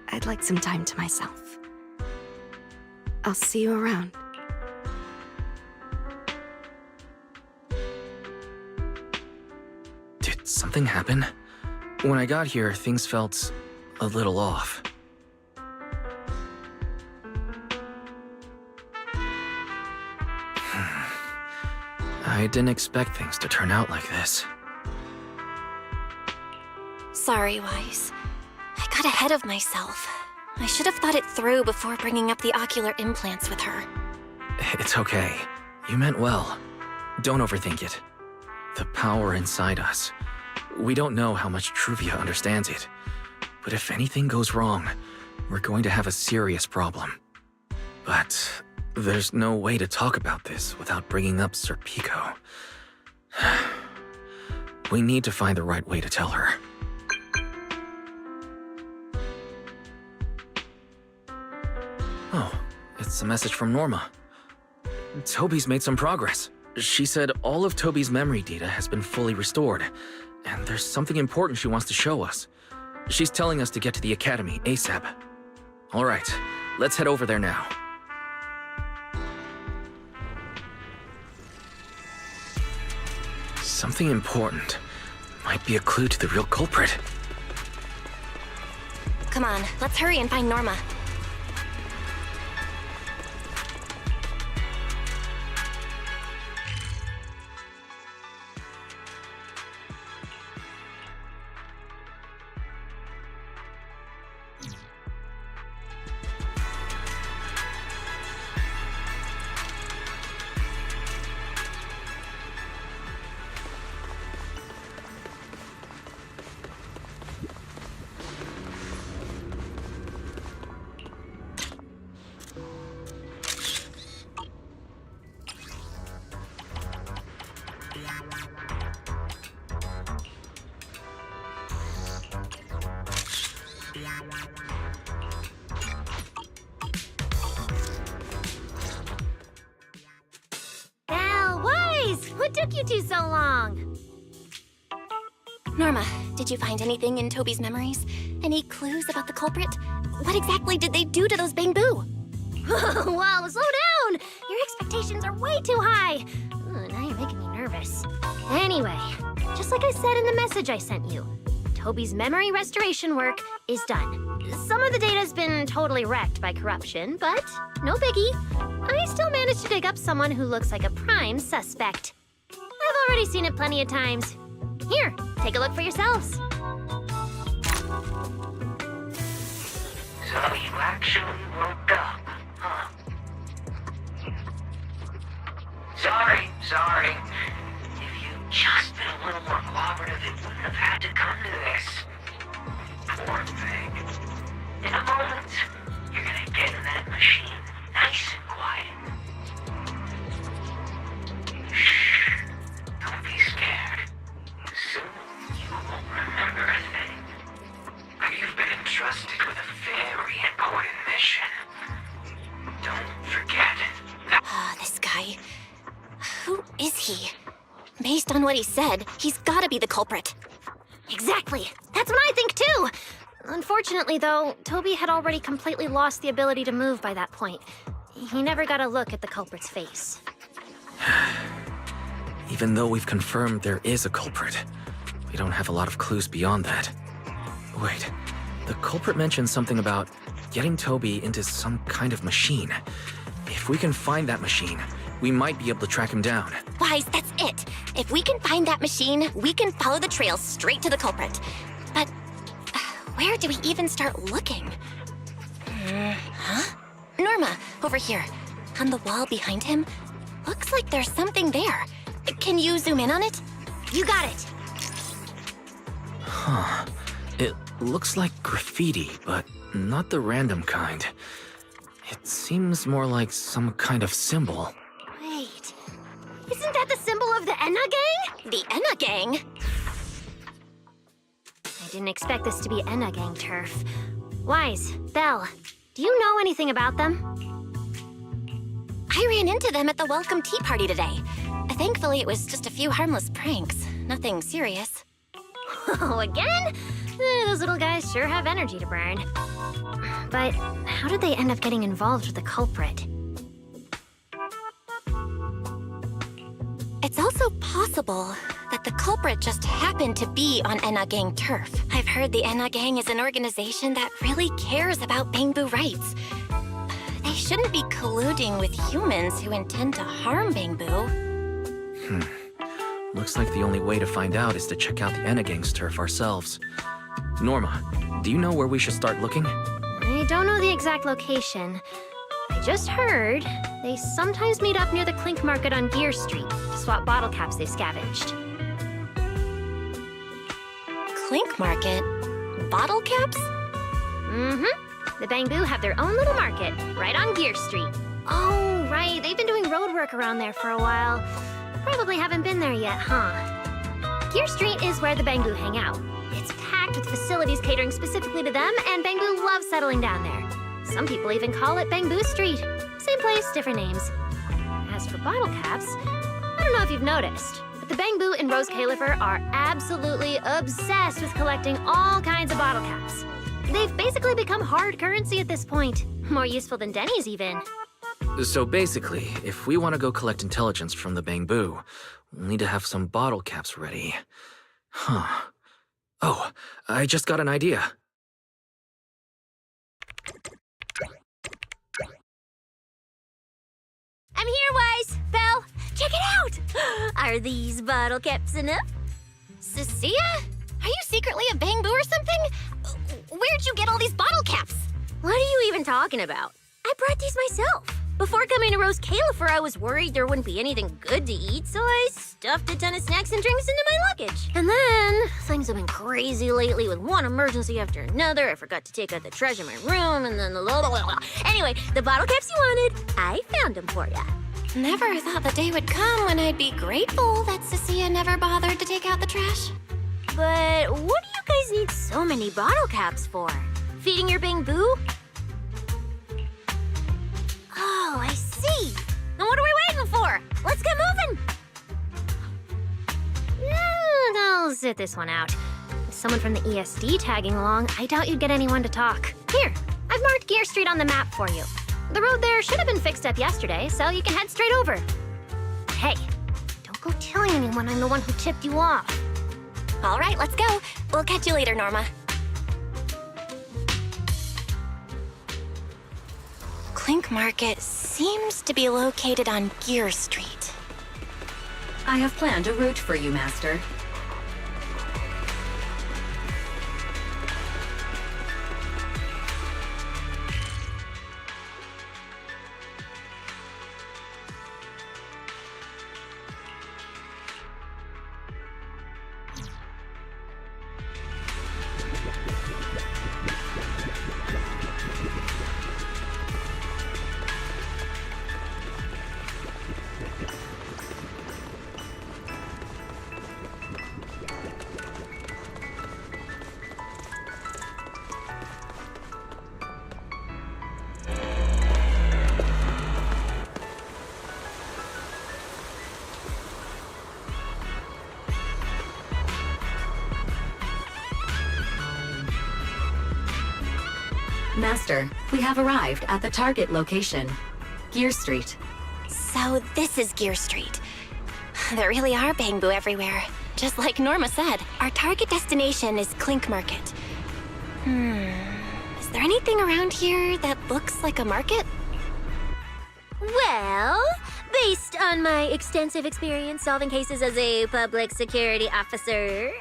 I'd like some time to myself. I'll see you around. Did something happen? When I got here, things felt a little off. I didn't expect things to turn out like this. Sorry, Wise. I got ahead of myself. I should have thought it through before bringing up the ocular implants with her. It's okay. You meant well. Don't overthink it. The power inside us. We don't know how much Truvia understands it. But if anything goes wrong, we're going to have a serious problem. But there's no way to talk about this without bringing up Sir Pico. We need to find the right way to tell her. Oh, it's a message from Norma. Toby's made some progress. She said all of Toby's memory data has been fully restored, and there's something important she wants to show us. She's telling us to get to the academy ASAP. All right, let's head over there now. Something important. Might be a clue to the real culprit. Come on, let's hurry and find Norma. What took you two so long? Norma, did you find anything in Toby's memories? Any clues about the culprit? What exactly did they do to those Bamboo? Whoa, slow down! Your expectations are way too high. Now you're making me nervous. Anyway, just like I said in the message I sent you, Toby's memory restoration work is done. Some of the data's been totally wrecked by corruption, but no biggie. I still managed to dig up someone who looks like a prime suspect. I've already seen it plenty of times. Here, take a look for yourselves. So you actually woke up, huh? Sorry. If you'd just been a little more cooperative, it wouldn't have had to come to this. Poor thing. In a moment, you're gonna get in that machine, nice and quiet. Shh. Don't be scared. Soon you won't remember a thing. You've been entrusted with a very important mission. Don't forget. This guy. Who is he? Based on what he said, he's gotta be the culprit. Exactly. That's what I think too. Unfortunately, though, Toby had already completely lost the ability to move by that point. He never got a look at the culprit's face. Even though we've confirmed there is a culprit, we don't have a lot of clues beyond that. Wait, the culprit mentioned something about getting Toby into some kind of machine. If we can find that machine, we might be able to track him down. Wise, that's it. If we can find that machine, we can follow the trail straight to the culprit. But where do we even start looking? Huh? Norma, over here. On the wall behind him, looks like there's something there. Can you zoom in on it? You got it. Huh. It looks like graffiti, but not the random kind. It seems more like some kind of symbol. Wait, isn't that the symbol of the Enna Gang? The Enna Gang? I didn't expect this to be Enna Gang turf. Wise, Belle, do you know anything about them? I ran into them at the welcome tea party today. Thankfully, it was just a few harmless pranks. Nothing serious. Oh, again? Those little guys sure have energy to burn. But how did they end up getting involved with the culprit? It's also possible that the culprit just happened to be on Enna Gang turf. I've heard the Enna Gang is an organization that really cares about Bangboo rights. They shouldn't be colluding with humans who intend to harm Bangboo. Looks like the only way to find out is to check out the Enna Gang's turf ourselves. Norma, do you know where we should start looking? I don't know the exact location. I just heard they sometimes meet up near the Clink Market on Gear Street to swap bottle caps they've scavenged. Clink Market? Bottle caps? Mm-hmm. The Bangboo have their own little market right on Gear Street. Oh, right. They've been doing road work around there for a while. Probably haven't been there yet, huh? Gear Street is where the Bangboo hang out. It's packed with facilities catering specifically to them, and Bangboo loves settling down there. Some people even call it Bangboo Street. Same place, different names. As for bottle caps, I don't know if you've noticed, but the Bangboo in Rose Califer are absolutely obsessed with collecting all kinds of bottle caps. They've basically become hard currency at this point. More useful than Denny's, even. So basically, if we want to go collect intelligence from the Bangboo, we'll need to have some bottle caps ready. Huh. Oh, I just got an idea. I'm here, Wise! Belle, check it out! Are these bottle caps enough? Cecilia? Are you secretly a Bangboo or something? Where'd you get all these bottle caps? What are you even talking about? I brought these myself. Before coming to Rose Califer, I was worried there wouldn't be anything good to eat, so I stuffed a ton of snacks and drinks into my luggage. And then, things have been crazy lately with one emergency after another. I forgot to take out the trash in my room, and then Anyway, the bottle caps you wanted, I found them for ya. Never thought the day would come when I'd be grateful that Cecilia never bothered to take out the trash. But what do you guys need so many bottle caps for? Feeding your Bangboo? Oh, I see. Now what are we waiting for? Let's get moving. I'll sit this one out. With someone from the ESD tagging along, I doubt you'd get anyone to talk. Here, I've marked Gear Street on the map for you. The road there should have been fixed up yesterday, so you can head straight over. Hey, don't go telling anyone I'm the one who tipped you off. All right, let's go. We'll catch you later, Norma. Clink Market seems to be located on Gear Street. I have planned a route for you, Master. Master, we have arrived at the target location, Gear Street. So this is Gear Street. There really are bamboo everywhere. Just like Norma said, our target destination is Clink Market. Is there anything around here that looks like a market? Well, based on my extensive experience solving cases as a public security officer,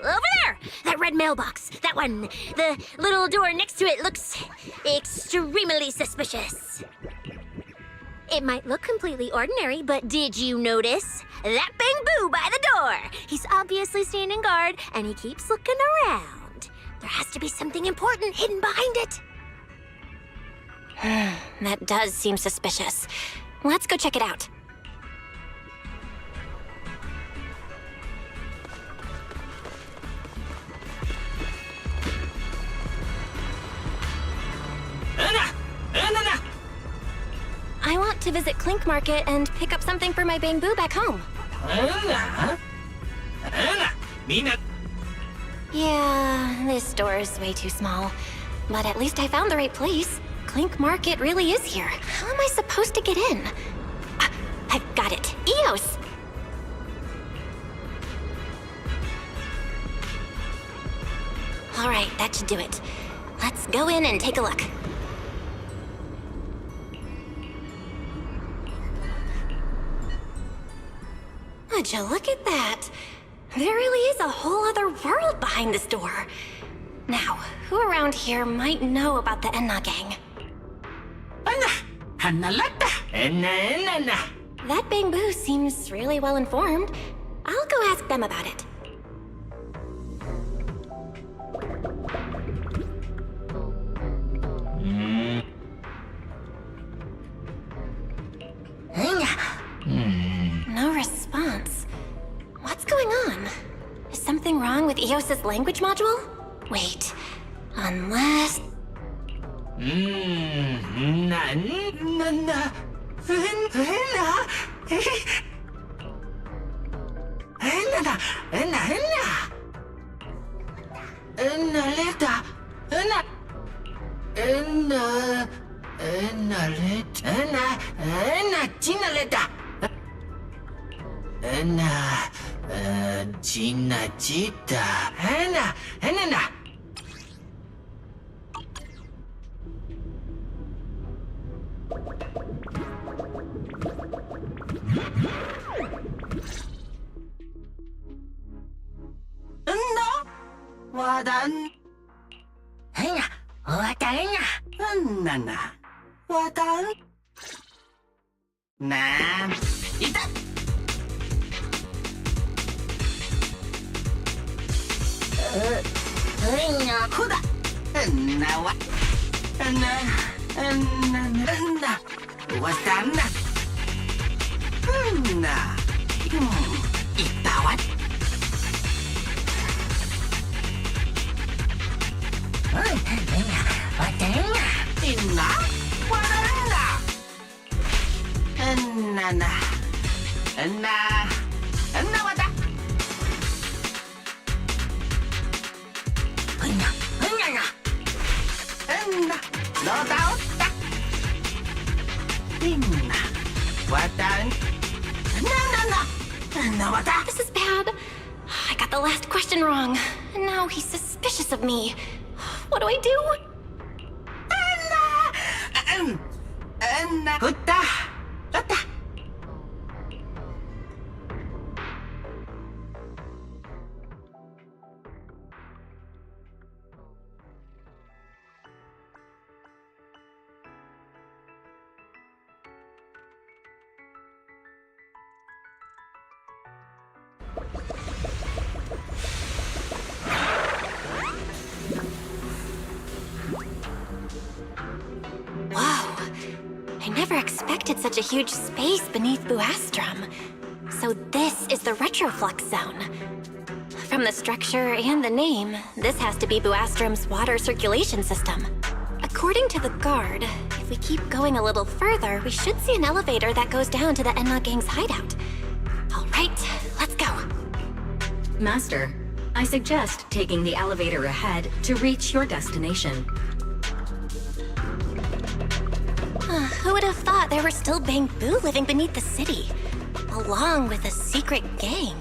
over there! That red mailbox! That one! The little door next to it looks extremely suspicious. It might look completely ordinary, but did you notice? That bamboo by the door! He's obviously standing guard, and he keeps looking around. There has to be something important hidden behind it. That does seem suspicious. Let's go check it out. I want to visit Clink Market and pick up something for my bamboo back home. Yeah, this store is way too small. But at least I found the right place. Clink Market really is here. How am I supposed to get in? I've got it. Eos! All right, that should do it. Let's go in and take a look. Would you look at that? There really is a whole other world behind this door. Now, who around here might know about the Enna gang? That bamboo seems really well informed. I'll go ask them about it. No response. What's going on? Is something wrong with Eos's language module? Wait, unless... This is bad. I got the last question wrong. And now he's suspicious of me. What do I do? Such a huge space beneath Buastrum. So this is the retroflux zone. From the structure and the name, this has to be Buastrum's water circulation system. According to the guard, if we keep going a little further, we should see an elevator that goes down to the Enna gang's hideout. All right, let's go. Master, I suggest taking the elevator ahead to reach your destination. Who would have thought there were still Bangbu living beneath the city, along with a secret gang?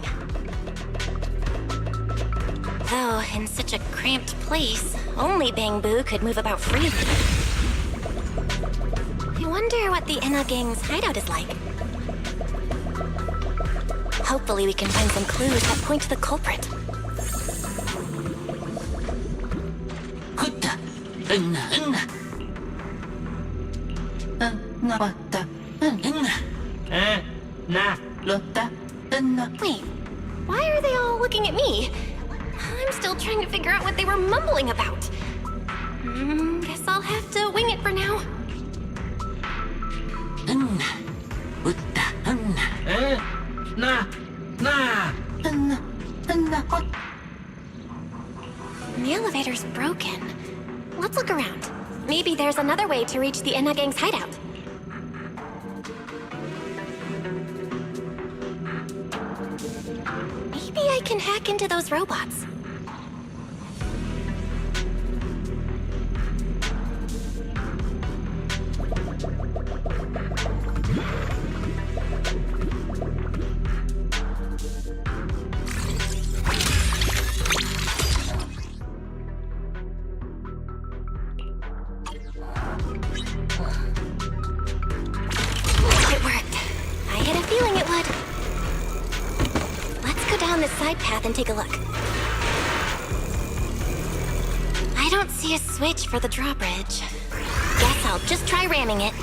Though, in such a cramped place, only Bangbu could move about freely. I wonder what the Enna gang's hideout is like. Hopefully we can find some clues that point to the culprit. Wait, why are they all looking at me? I'm still trying to figure out what they were mumbling about. Guess I'll have to wing it for now. The elevator's broken. Let's look around. Maybe there's another way to reach the Enna gang's hideout. Maybe I can hack into those robots. And take a look. I don't see a switch for the drawbridge. Guess I'll just try ramming it.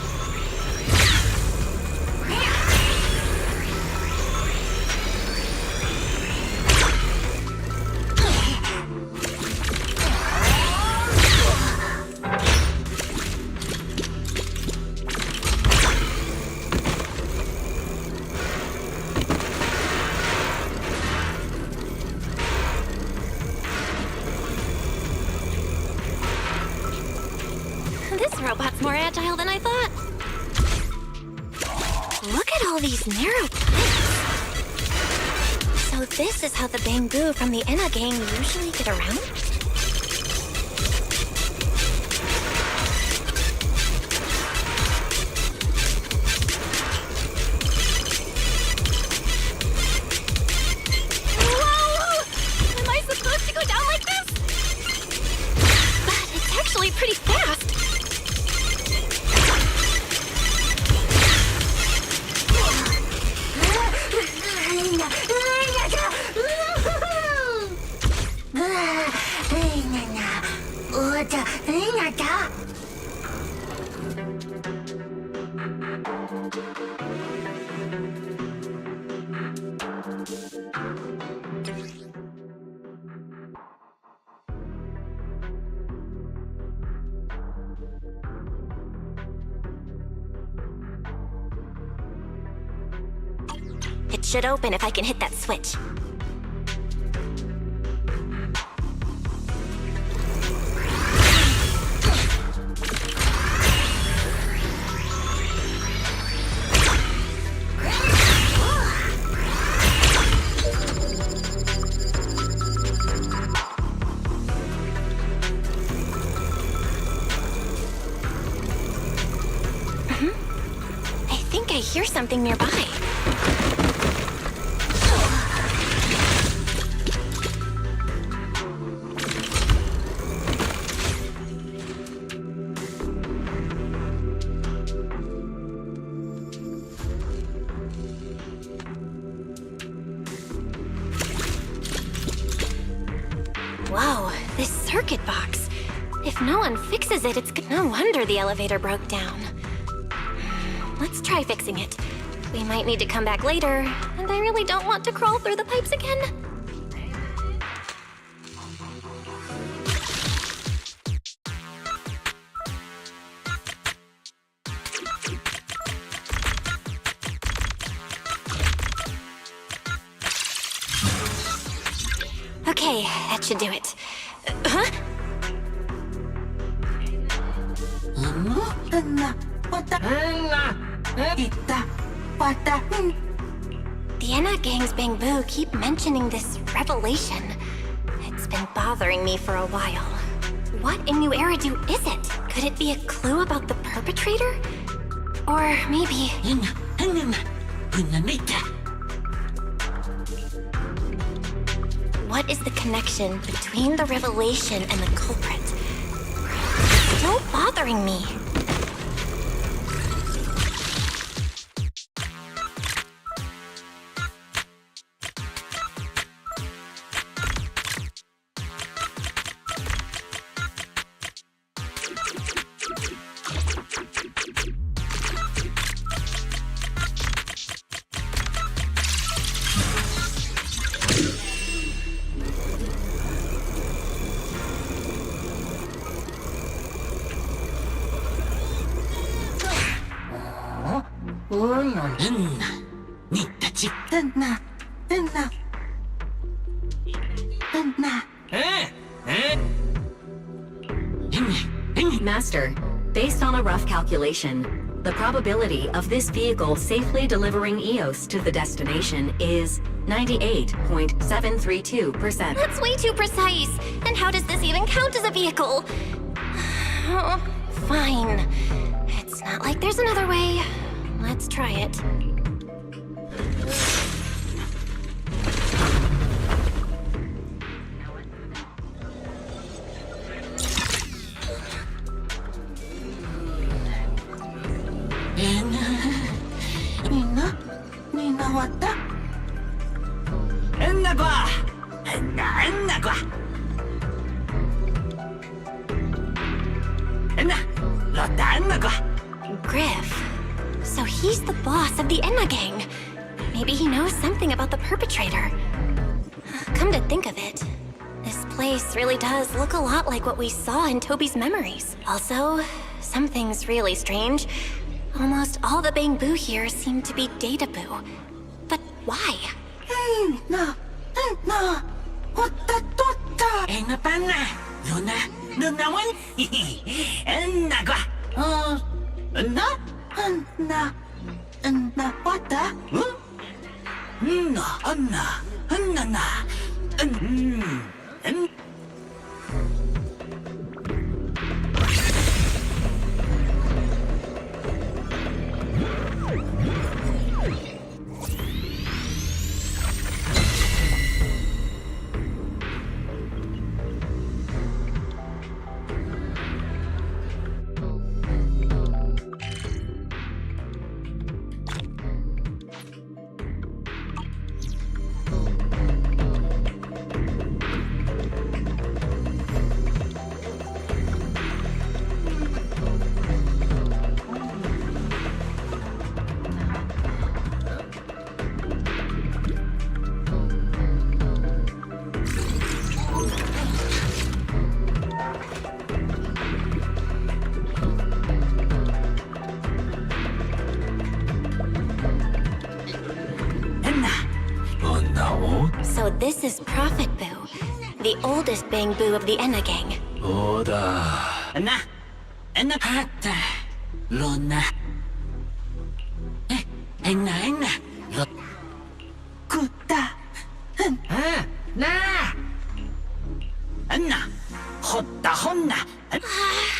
Robot's more agile than I thought. Look at all these narrow pipes. So this is how the Bangbu from the Enna gang usually get around? Whoa! Am I supposed to go down like this? But it's actually pretty fast. It should open if I can hit that switch. I think I hear something nearby. Whoa, this circuit box. If no one fixes it, it's no wonder the elevator broke down. Let's try fixing it. We might need to come back later, and I really don't want to crawl through the pipes again. Okay, that should do it. Huh? The Enna gang's Bangbu keep mentioning this revelation. been bothering me for a while. What in New Eridu is it? Could it be a clue about the perpetrator? Or maybe... What is the connection between the revelation and the culprit? It's still bothering me. Master, based on a rough calculation, the probability of this vehicle safely delivering Eos to the destination is 98.732%. That's way too precise! And how does this even count as a vehicle? Oh, fine. It's not like there's another way. Let's try it. Griff. So he's the boss of the Enna gang. Maybe he knows something about the perpetrator. Come to think of it, this place really does look a lot like what we saw in Toby's memories. Also, something's really strange. Almost all the Bangbu here seem to be Databu. But why? So this is Prophet Boo, the oldest Bangbu of the Enna gang.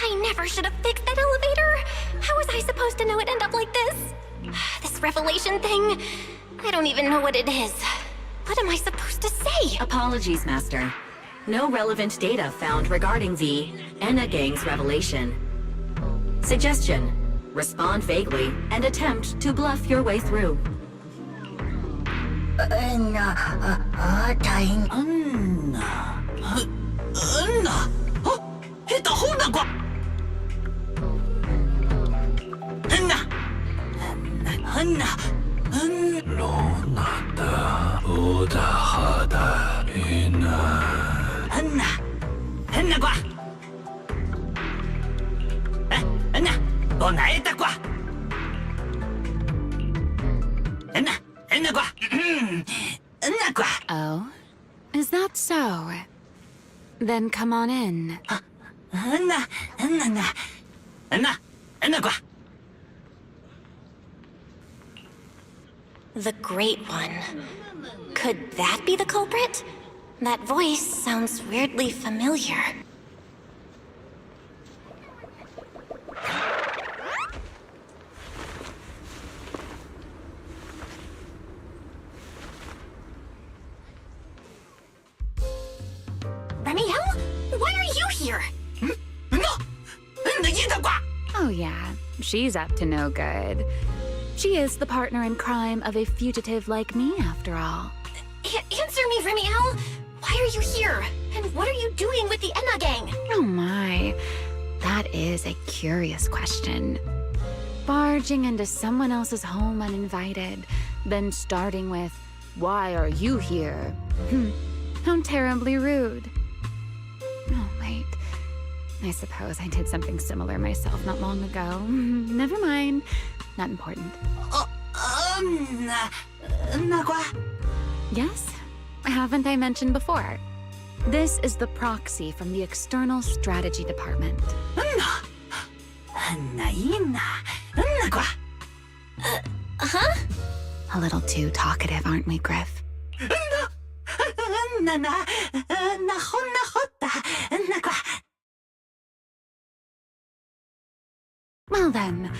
I never should have fixed that elevator. How was I supposed to know it'd end up like this? This revelation thing, I don't even know what it is. What am I supposed to say? Apologies, Master. No relevant data found regarding the Enna gang's revelation. Suggestion: respond vaguely and attempt to bluff your way through. Oh? Is that so? Then come on in. The Great One. Could that be the culprit? That voice sounds weirdly familiar. Remielle? Why are you here? Oh yeah, she's up to no good. She is the partner in crime of a fugitive like me, after all. Answer me, Remielle! Why are you here? And what are you doing with the Enna gang? Oh my, that is a curious question. Barging into someone else's home uninvited, then starting with, "Why are you here?" How terribly rude. Oh, wait. I suppose I did something similar myself not long ago. Never mind. Not important. Yes? Haven't I mentioned before? This is the proxy from the External Strategy Department. Huh? A little too talkative, aren't we, Griff? Well then,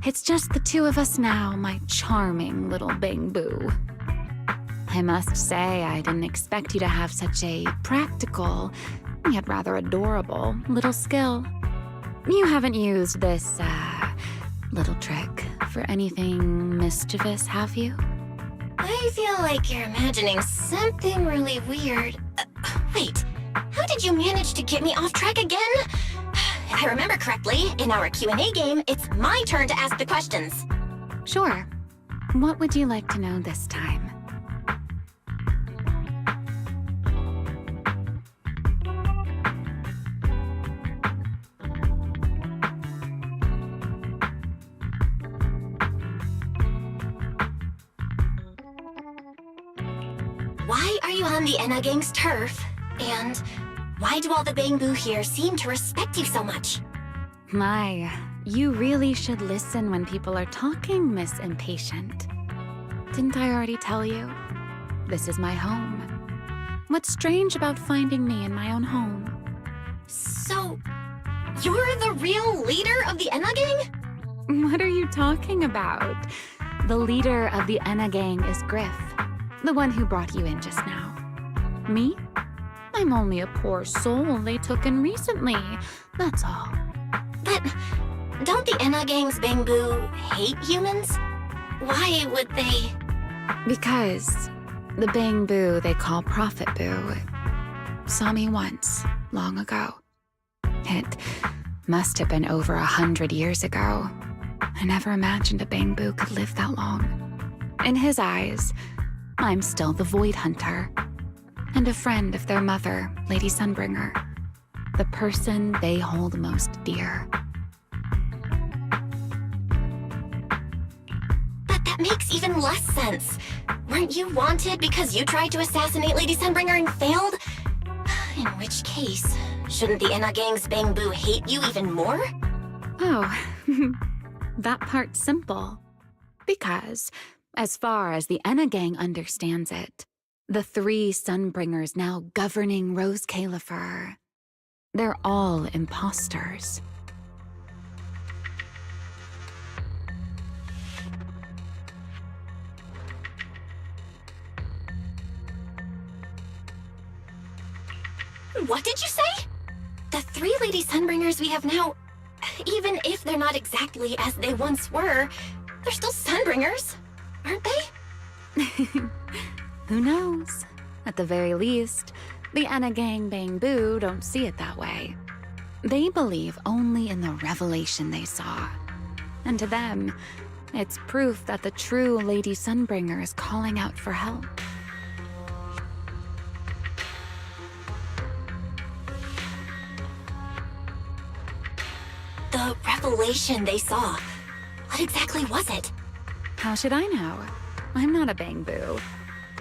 it's just the two of us now, my charming little Bang-Boo. I must say, I didn't expect you to have such a practical, yet rather adorable, little skill. You haven't used this, little trick for anything mischievous, have you? I feel like you're imagining something really weird. Wait, how did you manage to get me off track again? If I remember correctly, in our Q&A game, it's my turn to ask the questions. Sure. What would you like to know this time? Why are you on the Enna gang's turf? And why do all the Bang-Boo here seem to respect you so much? My, you really should listen when people are talking, Miss Impatient. Didn't I already tell you? This is my home. What's strange about finding me in my own home? So, you're the real leader of the Enna gang? What are you talking about? The leader of the Enna gang is Griff, the one who brought you in just now. Me? I'm only a poor soul they took in recently, that's all. But don't the Enna gang's Bang-Boo hate humans? Why would they? Because the Bang-Boo they call Prophet Boo saw me once, long ago. It must have been over 100 years ago. I never imagined a Bang-Boo could live that long. In his eyes, I'm still the Void Hunter, and a friend of their mother, Lady Sunbringer, the person they hold most dear. But that makes even less sense. Weren't you wanted because you tried to assassinate Lady Sunbringer and failed? In which case, shouldn't the Enna gang's Bang-Boo hate you even more? Oh, that part's simple. Because, as far as the Enna gang understands it, the 3 Sunbringers now governing Rose Califer, they're all imposters. What did you say? The 3 Lady Sunbringers we have now, even if they're not exactly as they once were, they're still Sunbringers, aren't they? Who knows? At the very least, the Enna gang Bang-Boo don't see it that way. They believe only in the revelation they saw. And to them, it's proof that the true Lady Sunbringer is calling out for help. The revelation they saw, what exactly was it? How should I know? I'm not a Bang-Boo.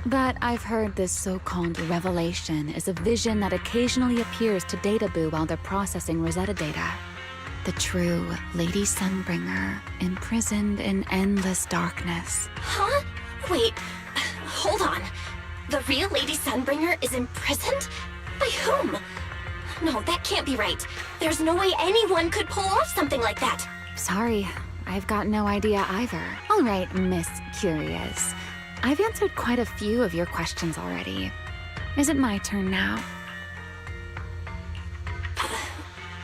But I've heard this so-called revelation is a vision that occasionally appears to Data Boo while they're processing Rosetta data. The true Lady Sunbringer, imprisoned in endless darkness. Huh? Wait, hold on. The real Lady Sunbringer is imprisoned? By whom? No, that can't be right. There's no way anyone could pull off something like that. Sorry, I've got no idea either. All right, Miss Curious. I've answered quite a few of your questions already. Is it my turn now?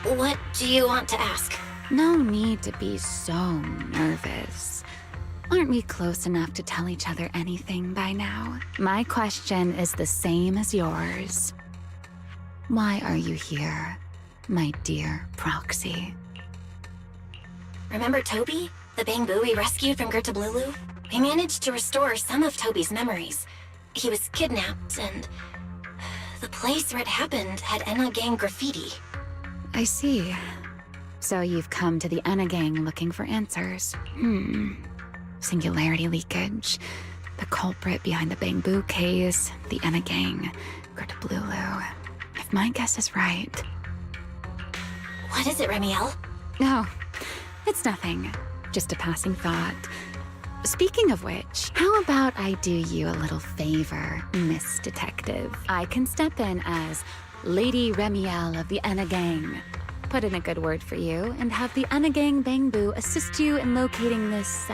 What do you want to ask? No need to be so nervous. Aren't we close enough to tell each other anything by now? My question is the same as yours. Why are you here, my dear Roxy? Remember Toby? The bamboo we rescued from Gertablulu? We managed to restore some of Toby's memories. He was kidnapped, and the place where it happened had Enna Gang graffiti. I see. So you've come to the Enna Gang looking for answers. Singularity leakage, the culprit behind the bamboo case, the Enna Gang, Gertablulu. If my guess is right... What is it, Remielle? No, it's nothing. Just a passing thought. Speaking of which, how about I do you a little favor, Miss Detective? I can step in as Lady Remielle of the Enna Gang. Put in a good word for you, and have the Enna Gang Bamboo assist you in locating this,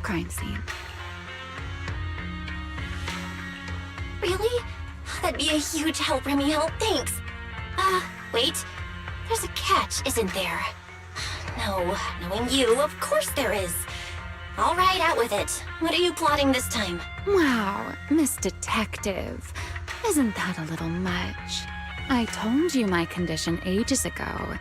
crime scene. Really? That'd be a huge help, Remielle. Thanks. Wait. There's a catch, isn't there? No, knowing you, of course there is. All right, out with it. What are you plotting this time? Wow, Miss Detective. Isn't that a little much? I told you my condition ages ago.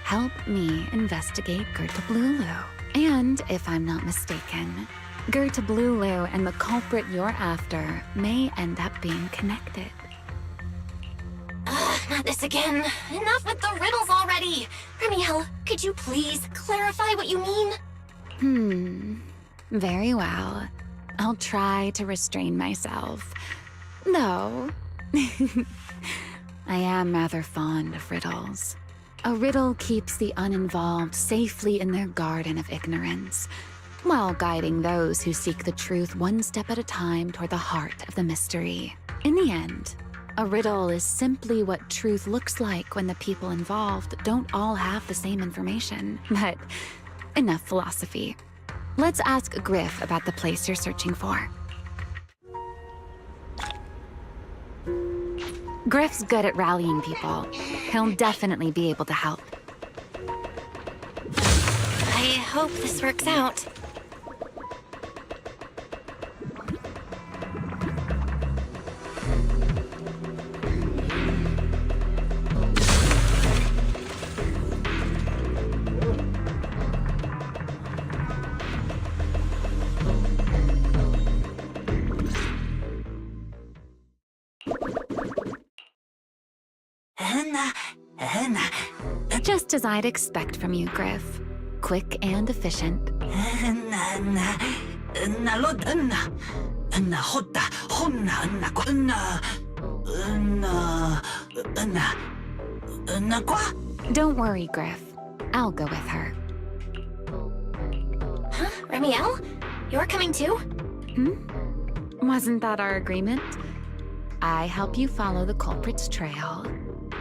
Help me investigate Gertablulu. And if I'm not mistaken, Gertablulu and the culprit you're after may end up being connected. Not this again. Enough with the riddles already. Remielle, could you please clarify what you mean? Very well. I'll try to restrain myself. Though, I am rather fond of riddles. A riddle keeps the uninvolved safely in their garden of ignorance, while guiding those who seek the truth one step at a time toward the heart of the mystery. In the end, a riddle is simply what truth looks like when the people involved don't all have the same information. But enough philosophy. Let's ask Griff about the place you're searching for. Griff's good at rallying people. He'll definitely be able to help. I hope this works out. Just as I'd expect from you, Griff. Quick and efficient. Don't worry, Griff. I'll go with her. Huh? Remielle? You're coming too? Wasn't that our agreement? I help you follow the culprit's trail,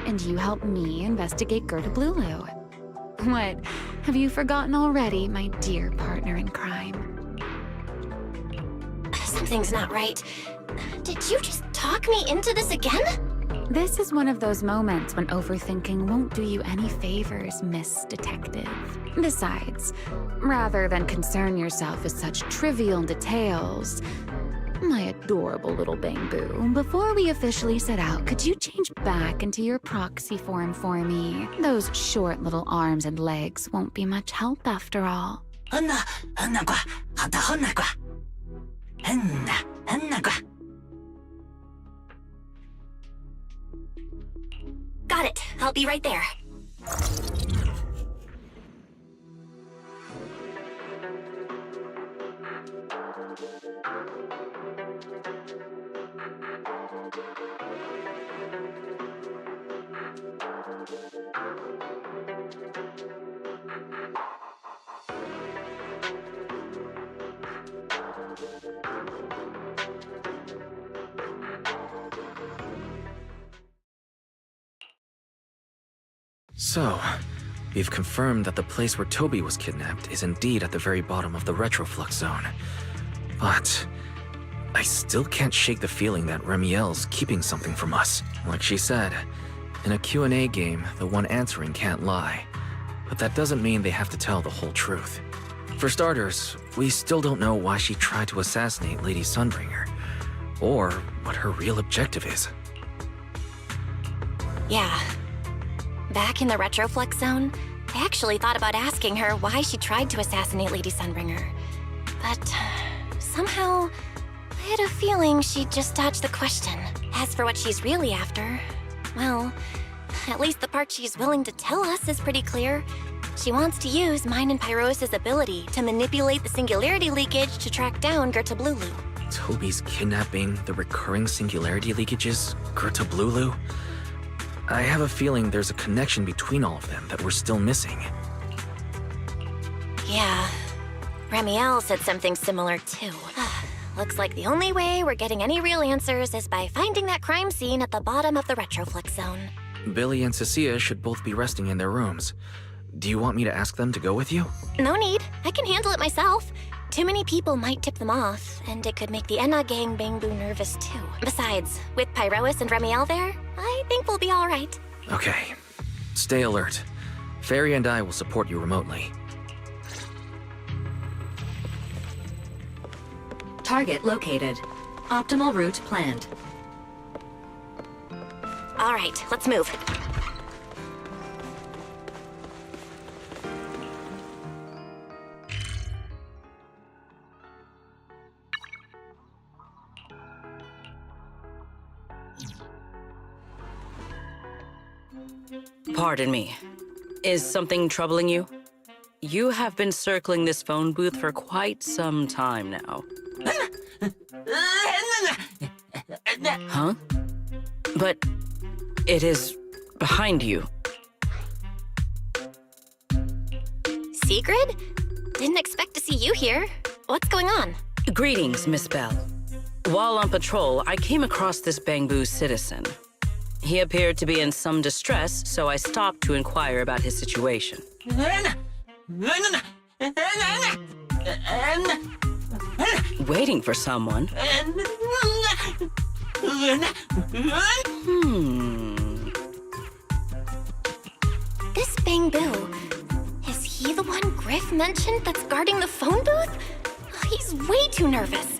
and you help me investigate Gertablulu. What, have you forgotten already, my dear partner in crime? Something's not right. Did you just talk me into this again? This is one of those moments when overthinking won't do you any favors, Miss Detective. Besides, rather than concern yourself with such trivial details, my adorable little bamboo, before we officially set out, could you change back into your proxy form for me? Those short little arms and legs won't be much help after all. Got it. I'll be right there. So, we've confirmed that the place where Toby was kidnapped is indeed at the very bottom of the retroflux zone. But I still can't shake the feeling that Remielle's keeping something from us. Like she said, in a Q&A game, the one answering can't lie. But that doesn't mean they have to tell the whole truth. For starters, we still don't know why she tried to assassinate Lady Sunbringer, or what her real objective is. Yeah. Back in the retroflux zone, I actually thought about asking her why she tried to assassinate Lady Sunbringer. But somehow, I had a feeling she'd just dodge the question. As for what she's really after, well, at least the part she's willing to tell us is pretty clear. She wants to use mine and Pyros' ability to manipulate the singularity leakage to track down Gerta Blulu. Toby's kidnapping, the recurring singularity leakages, Gerta Blulu. I have a feeling there's a connection between all of them that we're still missing. Yeah. Remielle said something similar too. Looks like the only way we're getting any real answers is by finding that crime scene at the bottom of the retroflux zone. Billy and Cecilia should both be resting in their rooms. Do you want me to ask them to go with you? No need. I can handle it myself. Too many people might tip them off, and it could make the Enna gang Bangbu nervous too. Besides, with Pyrois and Remielle there, I think we'll be all right. Okay. Stay alert. Fairy and I will support you remotely. Target located. Optimal route planned. All right, let's move. Pardon me. Is something troubling you? You have been circling this phone booth for quite some time now. Huh? But it is behind you. Sigrid? Didn't expect to see you here. What's going on? Greetings, Miss Bell. While on patrol, I came across this Bangbu citizen. He appeared to be in some distress, so I stopped to inquire about his situation. Waiting for someone? This Bangbu, is he the one Griff mentioned that's guarding the phone booth? He's way too nervous.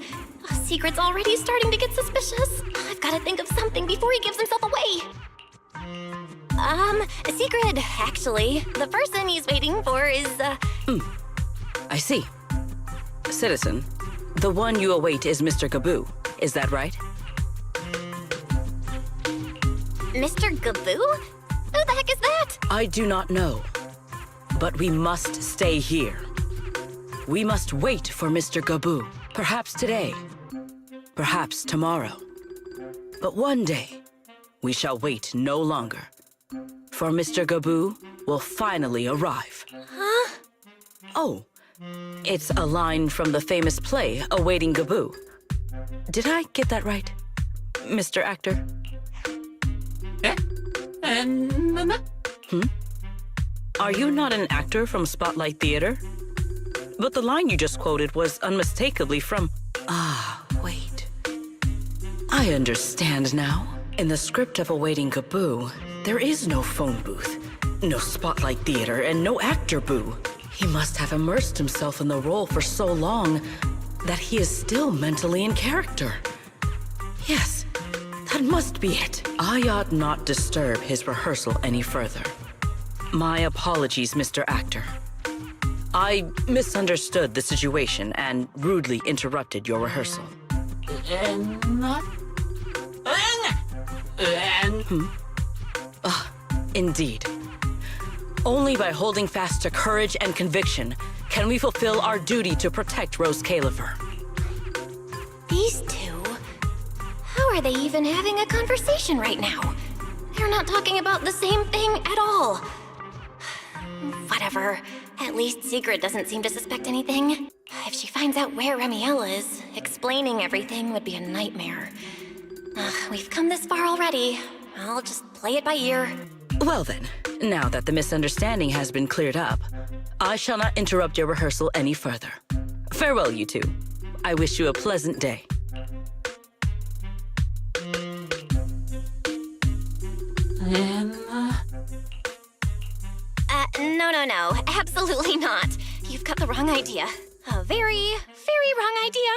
Sigrid's already starting to get suspicious. I've got to think of something before he gives himself away. Sigrid, actually, the person he's waiting for is, I see. Citizen, the one you await is Mr. Gaboo. Is that right? Mr. Gaboo? Who the heck is that? I do not know. But we must stay here. We must wait for Mr. Gaboo. Perhaps today. Perhaps tomorrow. But one day, we shall wait no longer. For Mr. Gaboo will finally arrive. Huh? Oh, it's a line from the famous play, Awaiting Gaboo. Did I get that right, Mr. Actor? Are you not an actor from Spotlight Theater? But the line you just quoted was unmistakably from... Ah, wait. I understand now. In the script of Awaiting Gaboo, there is no phone booth, no Spotlight Theater, and no actor boo. He must have immersed himself in the role for so long that he is still mentally in character. Yes, that must be it. I ought not disturb his rehearsal any further. My apologies, Mr. Actor. I misunderstood the situation and rudely interrupted your rehearsal. Indeed. Only by holding fast to courage and conviction can we fulfill our duty to protect Rose Califer. These two? How are they even having a conversation right now? They're not talking about the same thing at all. Whatever. At least Sigrid doesn't seem to suspect anything. If she finds out where Remielle is, explaining everything would be a nightmare. We've come this far already. I'll just play it by ear. Well then, now that the misunderstanding has been cleared up, I shall not interrupt your rehearsal any further. Farewell, you two. I wish you a pleasant day. No. Absolutely not. You've got the wrong idea. A very, very wrong idea.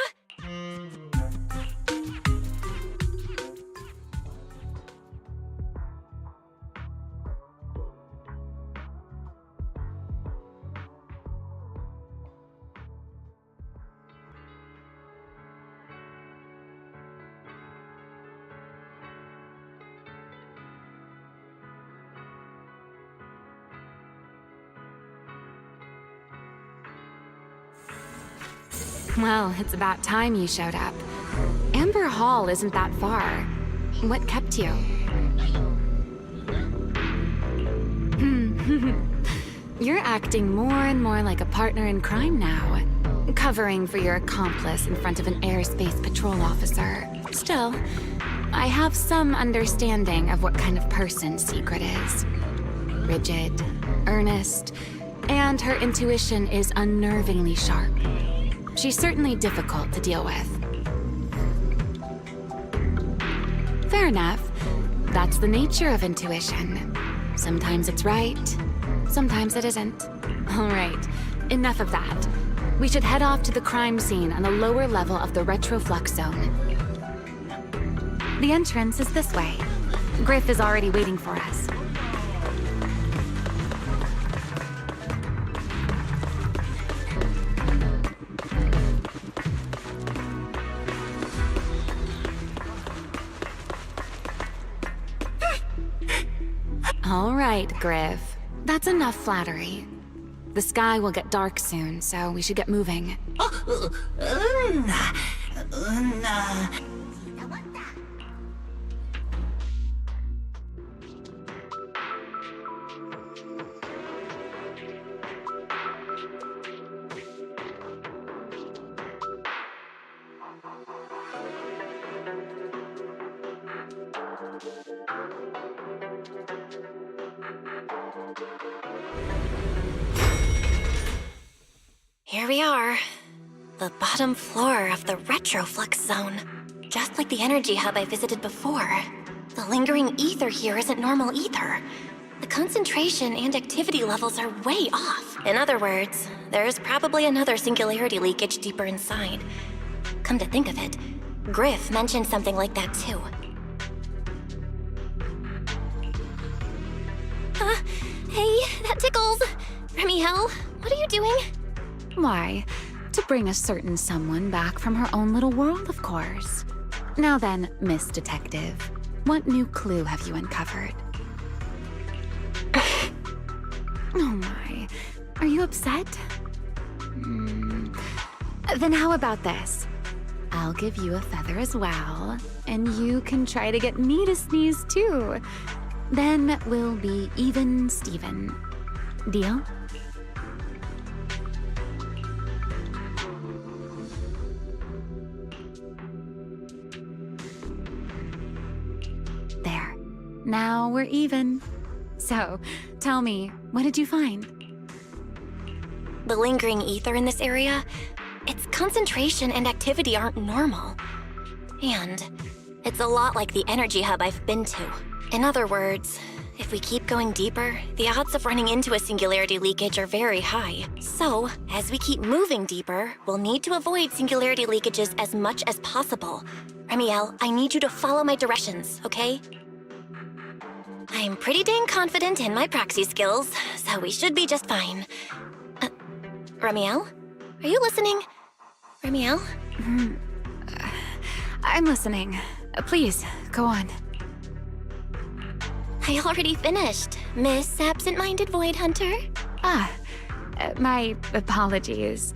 Well, it's about time you showed up. Amber Hall isn't that far. What kept you? You're acting more and more like a partner in crime now. Covering for your accomplice in front of an airspace patrol officer. Still, I have some understanding of what kind of person Sigrid is. Rigid, earnest, and her intuition is unnervingly sharp. She's certainly difficult to deal with. Fair enough. That's the nature of intuition. Sometimes it's right, sometimes it isn't. All right, enough of that. We should head off to the crime scene on the lower level of the retroflux zone. The entrance is this way. Griff is already waiting for us. All right, Griff. That's enough flattery. The sky will get dark soon, so we should get moving. Here we are. The bottom floor of the retroflux zone. Just like the energy hub I visited before. The lingering ether here isn't normal either. The concentration and activity levels are way off. In other words, there's probably another singularity leakage deeper inside. Come to think of it, Griff mentioned something like that too. Hey, that tickles. Remielle, what are you doing? Why? To bring a certain someone back from her own little world, of course. Now then, Miss Detective, what new clue have you uncovered? Oh my, are you upset? Then how about this? I'll give you a feather as well, and you can try to get me to sneeze too. Then we'll be even Steven. Deal? There. Now we're even. So, tell me, what did you find? The lingering ether in this area, its concentration and activity aren't normal. And it's a lot like the energy hub I've been to. In other words, if we keep going deeper, the odds of running into a singularity leakage are very high. So, as we keep moving deeper, we'll need to avoid singularity leakages as much as possible. Remielle, I need you to follow my directions, okay? I'm pretty dang confident in my proxy skills, so we should be just fine. Remielle? Are you listening? Remielle? I'm listening. Please, go on. I already finished, Miss Absent-Minded Void Hunter. My apologies.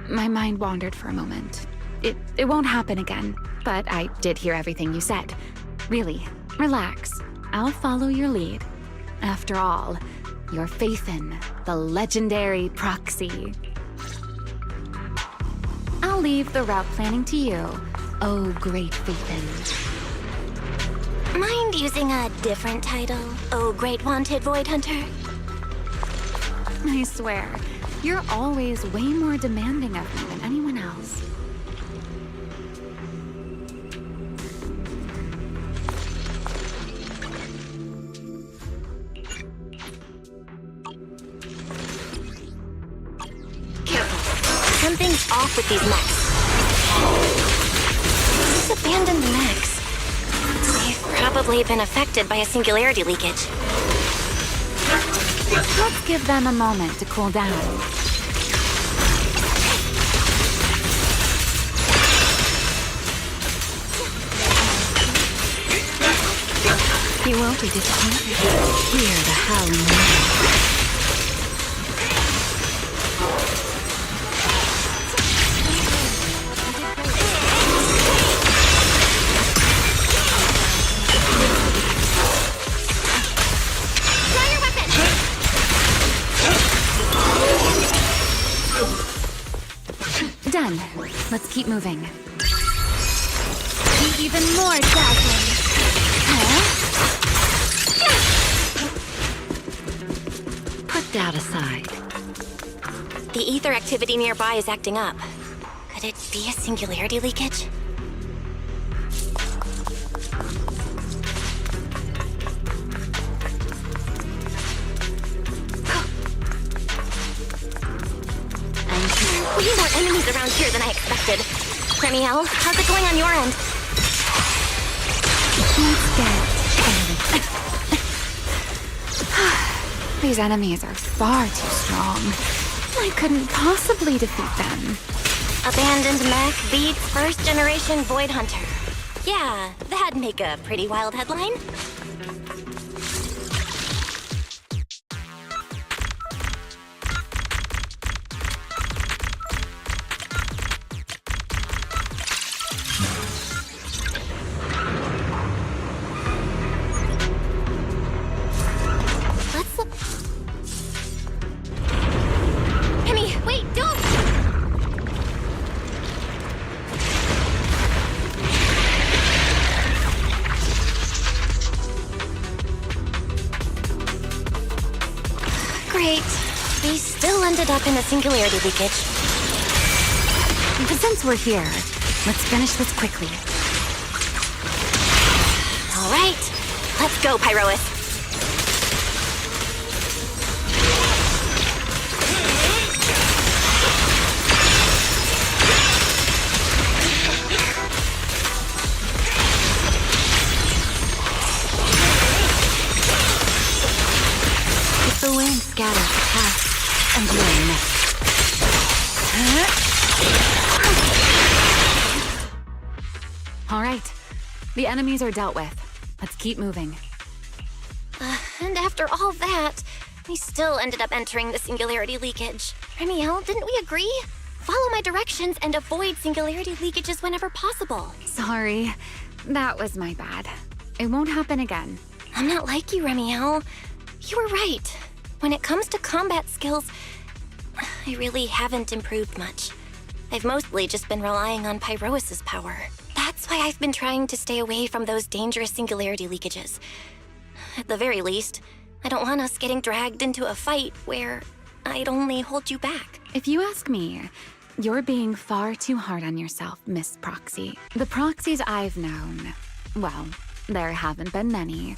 My mind wandered for a moment. It won't happen again, but I did hear everything you said. Really, relax. I'll follow your lead. After all, your faith in the legendary Proxy. I'll leave the route planning to you, oh great Faithin. Mind using a different title? Oh, Great Wanted Void Hunter? I swear, you're always way more demanding of me than anyone else. Something's off with these mechs. These abandoned mechs. They've probably been affected by a singularity leakage. Let's give them a moment to cool down. You won't be disappointed. Hear the howling wind. Done. Let's keep moving. Be even more dazzling. Huh? Put that aside. The ether activity nearby is acting up. Could it be a singularity leakage? Way more enemies around here than I expected. Remielle, how's it going on your end? Let's get These enemies are far too strong. I couldn't possibly defeat them. Abandoned mech beats first generation Void Hunter. Yeah, that'd make a pretty wild headline. Up in a singularity leakage. But since we're here, let's finish this quickly. All right, let's go, Pyrois. If the wind scatters the path, and you're next. All right, the enemies are dealt with. Let's keep moving. And after all that, we still ended up entering the singularity leakage. Remielle, didn't we agree? Follow my directions and avoid singularity leakages whenever possible. Sorry, that was my bad. It won't happen again. I'm not like you, Remielle. You were right. When it comes to combat skills, I really haven't improved much. I've mostly just been relying on Pyrois' power. That's why I've been trying to stay away from those dangerous singularity leakages. At the very least, I don't want us getting dragged into a fight where I'd only hold you back. If you ask me, you're being far too hard on yourself, Miss Proxy. The Proxies I've known, well, there haven't been many.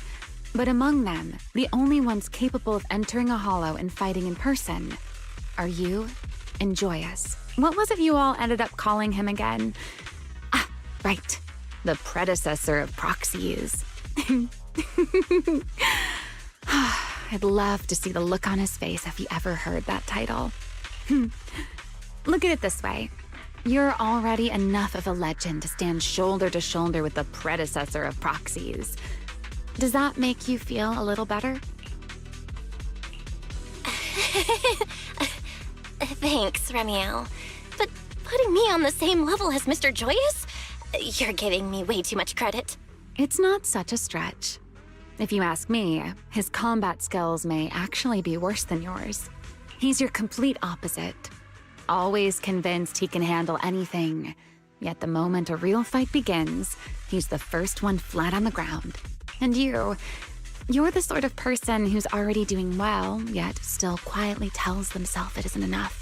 But among them, the only ones capable of entering a hollow and fighting in person are you and Joyous. What was it you all ended up calling him again? Ah, right. The predecessor of Proxies. I'd love to see the look on his face if he ever heard that title. Look at it this way. You're already enough of a legend to stand shoulder to shoulder with the predecessor of Proxies. Does that make you feel a little better? Thanks, Remielle. But putting me on the same level as Mr. Joyous? You're giving me way too much credit. It's not such a stretch. If you ask me, his combat skills may actually be worse than yours. He's your complete opposite. Always convinced he can handle anything. Yet the moment a real fight begins, he's the first one flat on the ground. And you're the sort of person who's already doing well, yet still quietly tells themselves it isn't enough.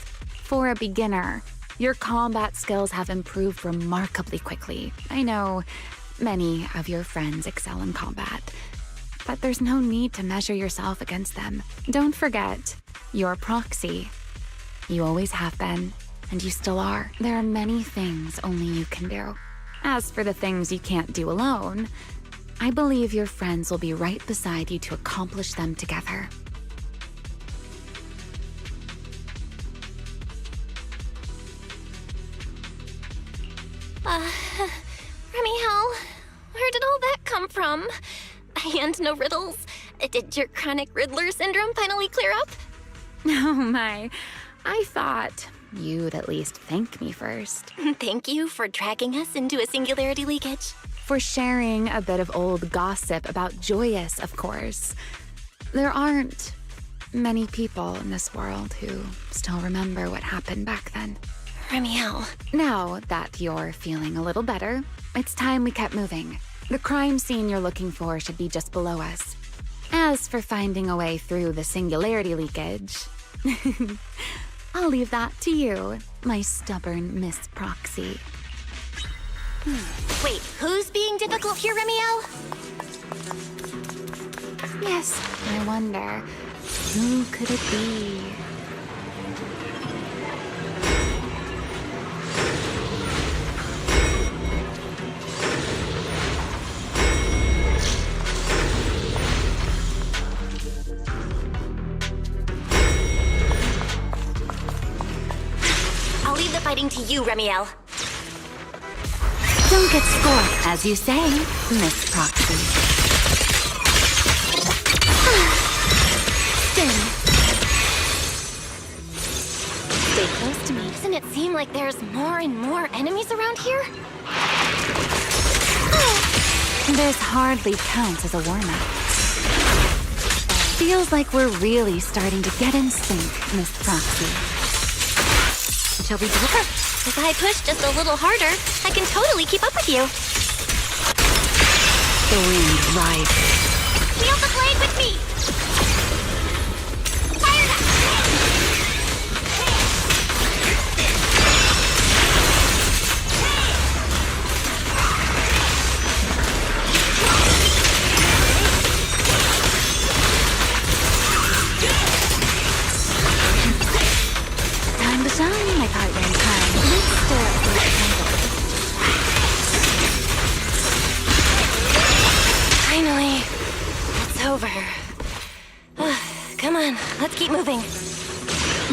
For a beginner, your combat skills have improved remarkably quickly. I know many of your friends excel in combat, but there's no need to measure yourself against them. Don't forget, you're Proxy. You always have been, and you still are. There are many things only you can do. As for the things you can't do alone, I believe your friends will be right beside you to accomplish them together. Remielle, where did all that come from? And no riddles? Did your chronic Riddler syndrome finally clear up? Oh my, I thought you'd at least thank me first. Thank you for dragging us into a singularity leakage. For sharing a bit of old gossip about Joyous, of course. There aren't many people in this world who still remember what happened back then. Remielle. Now that you're feeling a little better, it's time we kept moving. The crime scene you're looking for should be just below us. As for finding a way through the singularity leakage, I'll leave that to you, my stubborn Miss Proxy. Wait, who's being difficult here, Remielle? Yes, I wonder, who could it be? I'll leave the fighting to you, Remielle. Don't get scored, as you say, Miss Proxy. Stay close to me. Doesn't it seem like there's more and more enemies around here? This hardly counts as a warm-up. Feels like we're really starting to get in sync, Miss Roxy. Shall we do it? If I push just a little harder, I can totally keep up with you. The wind rises. Feel the blade with me! Fire that! Time to shine, my partner in crime. Let's stir up the Finally, it's over. Come on, let's keep moving.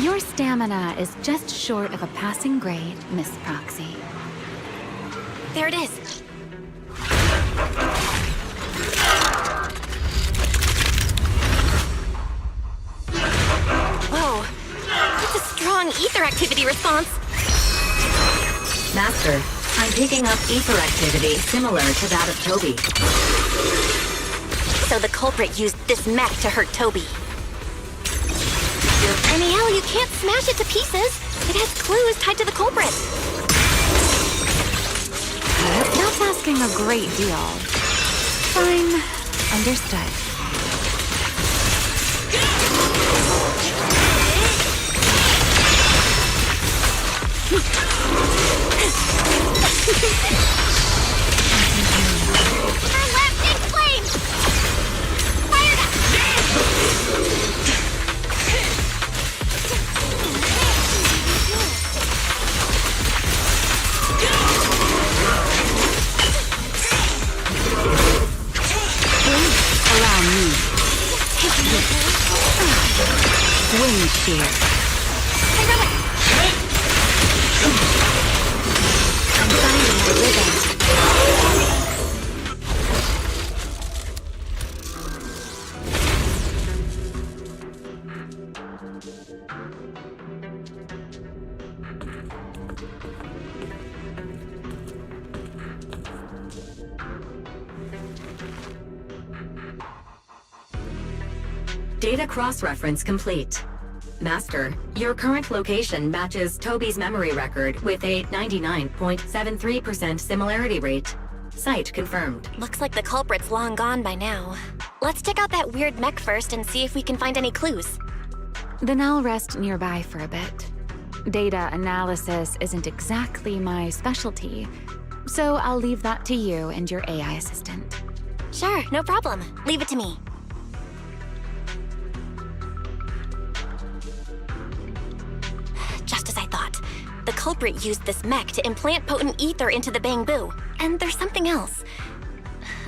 Your stamina is just short of a passing grade, Miss Proxy. There it is. Whoa, that's a strong ether activity response. Master, I'm picking up ether activity similar to that of Toby. So the culprit used this mech to hurt Toby. Remielle, you can't smash it to pieces. It has clues tied to the culprit. That's asking a great deal. Fine. Understood. Her left in flames! Fire that! Allow me. Wind shear. I'm finding my rhythm. Data cross-reference complete. Master, your current location matches Toby's memory record with a 99.73% similarity rate. Site confirmed. Looks like the culprit's long gone by now. Let's check out that weird mech first and see if we can find any clues. Then I'll rest nearby for a bit. Data analysis isn't exactly my specialty, so I'll leave that to you and your AI assistant. Sure, no problem. Leave it to me. Just as I thought. The culprit used this mech to implant potent ether into the bamboo. And there's something else.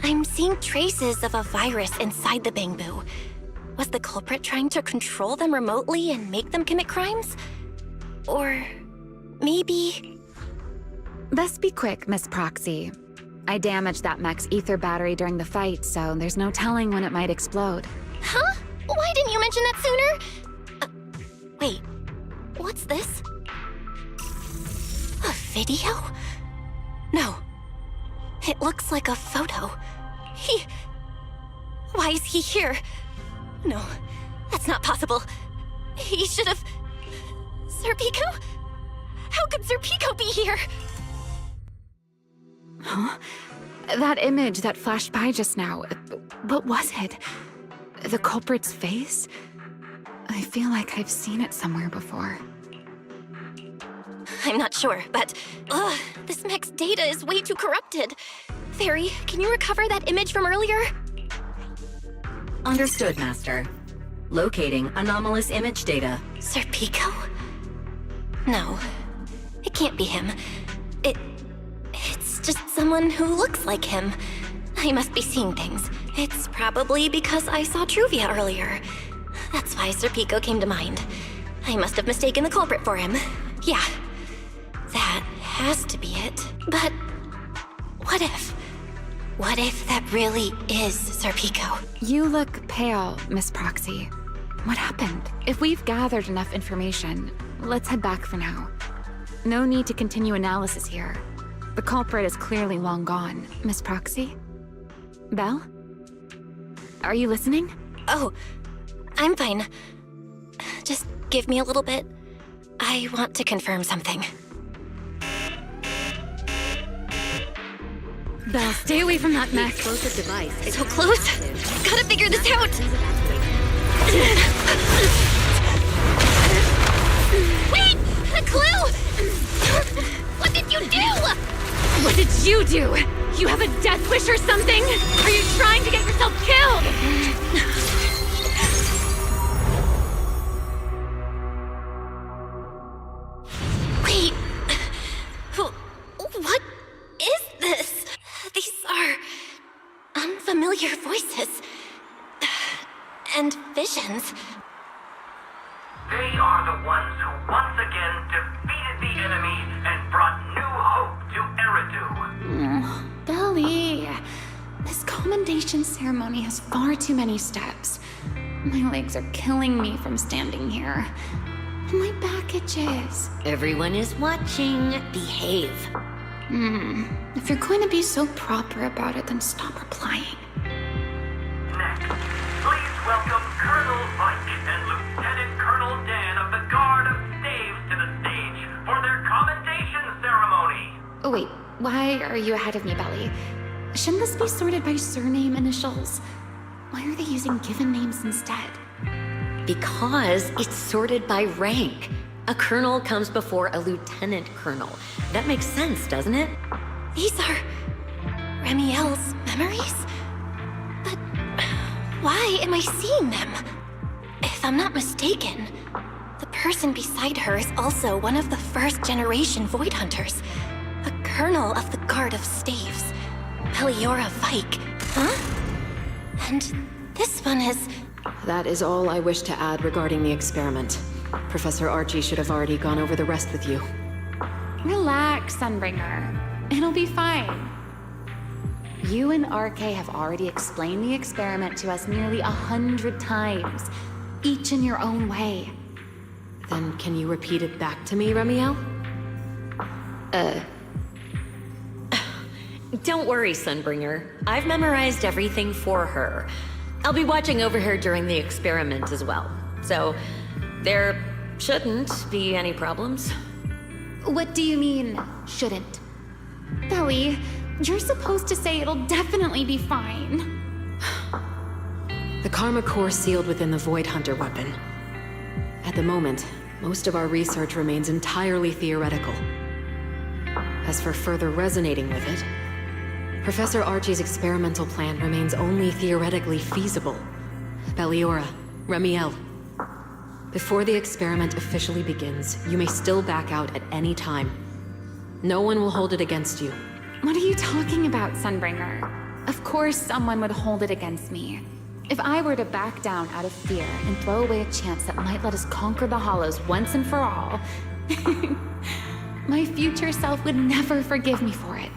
I'm seeing traces of a virus inside the bamboo. Was the culprit trying to control them remotely and make them commit crimes? Or maybe... Best be quick, Miss Proxy. I damaged that mech's ether battery during the fight, so there's no telling when it might explode. Huh? Why didn't you mention that sooner? Wait, what's this? A video? No. It looks like a photo. Why is he here? No, that's not possible. He should have... Serpico? How could Serpico be here? Huh? That image that flashed by just now, what was it? The culprit's face? I feel like I've seen it somewhere before. I'm not sure, but... this mech's data is way too corrupted. Fairy, can you recover that image from earlier? Understood, Master. Locating anomalous image data. Serpico? No, it can't be him. It's just someone who looks like him. I must be seeing things. It's probably because I saw Truvia earlier. That's why Serpico came to mind. I must have mistaken the culprit for him. Yeah, that has to be it. But what if? What if that really is Serpico? You look pale, Miss Proxy. What happened? If we've gathered enough information, let's head back for now. No need to continue analysis here. The culprit is clearly long gone. Miss Proxy? Belle? Are you listening? Oh, I'm fine. Just give me a little bit. I want to confirm something. Belle, stay away from that mess. Explosive device. So close. Gotta figure this out. Wait! A clue! What did you do? What did you do? You have a death wish or something? Are you trying to get yourself killed? Wait. What is this? These are unfamiliar voices. And visions. They are the ones who once again defeated the enemy and brought new hope to Eridu. Belly, this commendation ceremony has far too many steps. My legs are killing me from standing here. And my back itches. Everyone is watching. Behave. If you're going to be so proper about it, then stop replying. Next, please welcome Colonel Mike and Lieutenant Colonel Dan of the Guard of Staves to the stage for their commendation ceremony. Oh wait, why are you ahead of me, Belly? Shouldn't this be sorted by surname initials? Why are they using given names instead? Because it's sorted by rank. A colonel comes before a lieutenant colonel. That makes sense, doesn't it? These are Remielle's memories? But why am I seeing them? If I'm not mistaken, the person beside her is also one of the first-generation Void Hunters. A colonel of the Guard of Staves. Peliora Vike. Huh? And this one is... That is all I wish to add regarding the experiment. Professor Archie should have already gone over the rest with you. Relax, Sunbringer. It'll be fine. You and RK have already explained the experiment to us nearly 100 times, each in your own way. Then can you repeat it back to me, Remielle? Don't worry, Sunbringer. I've memorized everything for her. I'll be watching over her during the experiment as well. So, there shouldn't be any problems. What do you mean, shouldn't? Belly, You're supposed to say it'll definitely be fine. The Karma Core sealed within the Void Hunter weapon. At the moment, most of our research remains entirely theoretical. As for further resonating with it, Professor Archie's experimental plan remains only theoretically feasible. Belliora, Remielle. Before the experiment officially begins, you may still back out at any time. No one will hold it against you. What are you talking about, Sunbringer? Of course someone would hold it against me. If I were to back down out of fear and throw away a chance that might let us conquer the Hollows once and for all, my future self would never forgive me for it.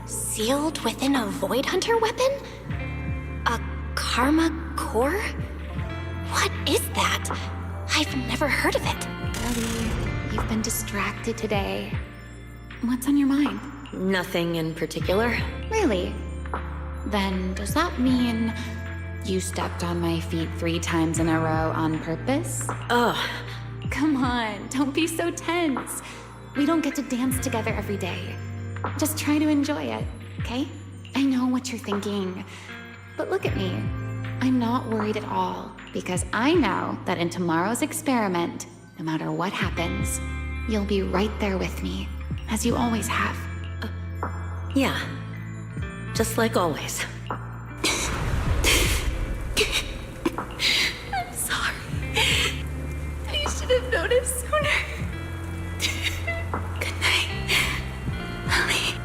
Sealed within a Void Hunter weapon? A Karma Core? What is that? I've never heard of it. Ellie, you've been distracted today. What's on your mind? Nothing in particular. Really? Then does that mean you stepped on my feet 3 times in a row on purpose? Ugh. Come on, don't be so tense. We don't get to dance together every day. Just try to enjoy it, okay? I know what you're thinking, but look at me. I'm not worried at all, because I know that in tomorrow's experiment, no matter what happens, you'll be right there with me, as you always have. Yeah. Just like always. I'm sorry. I should have noticed sooner. Good night, Ellie.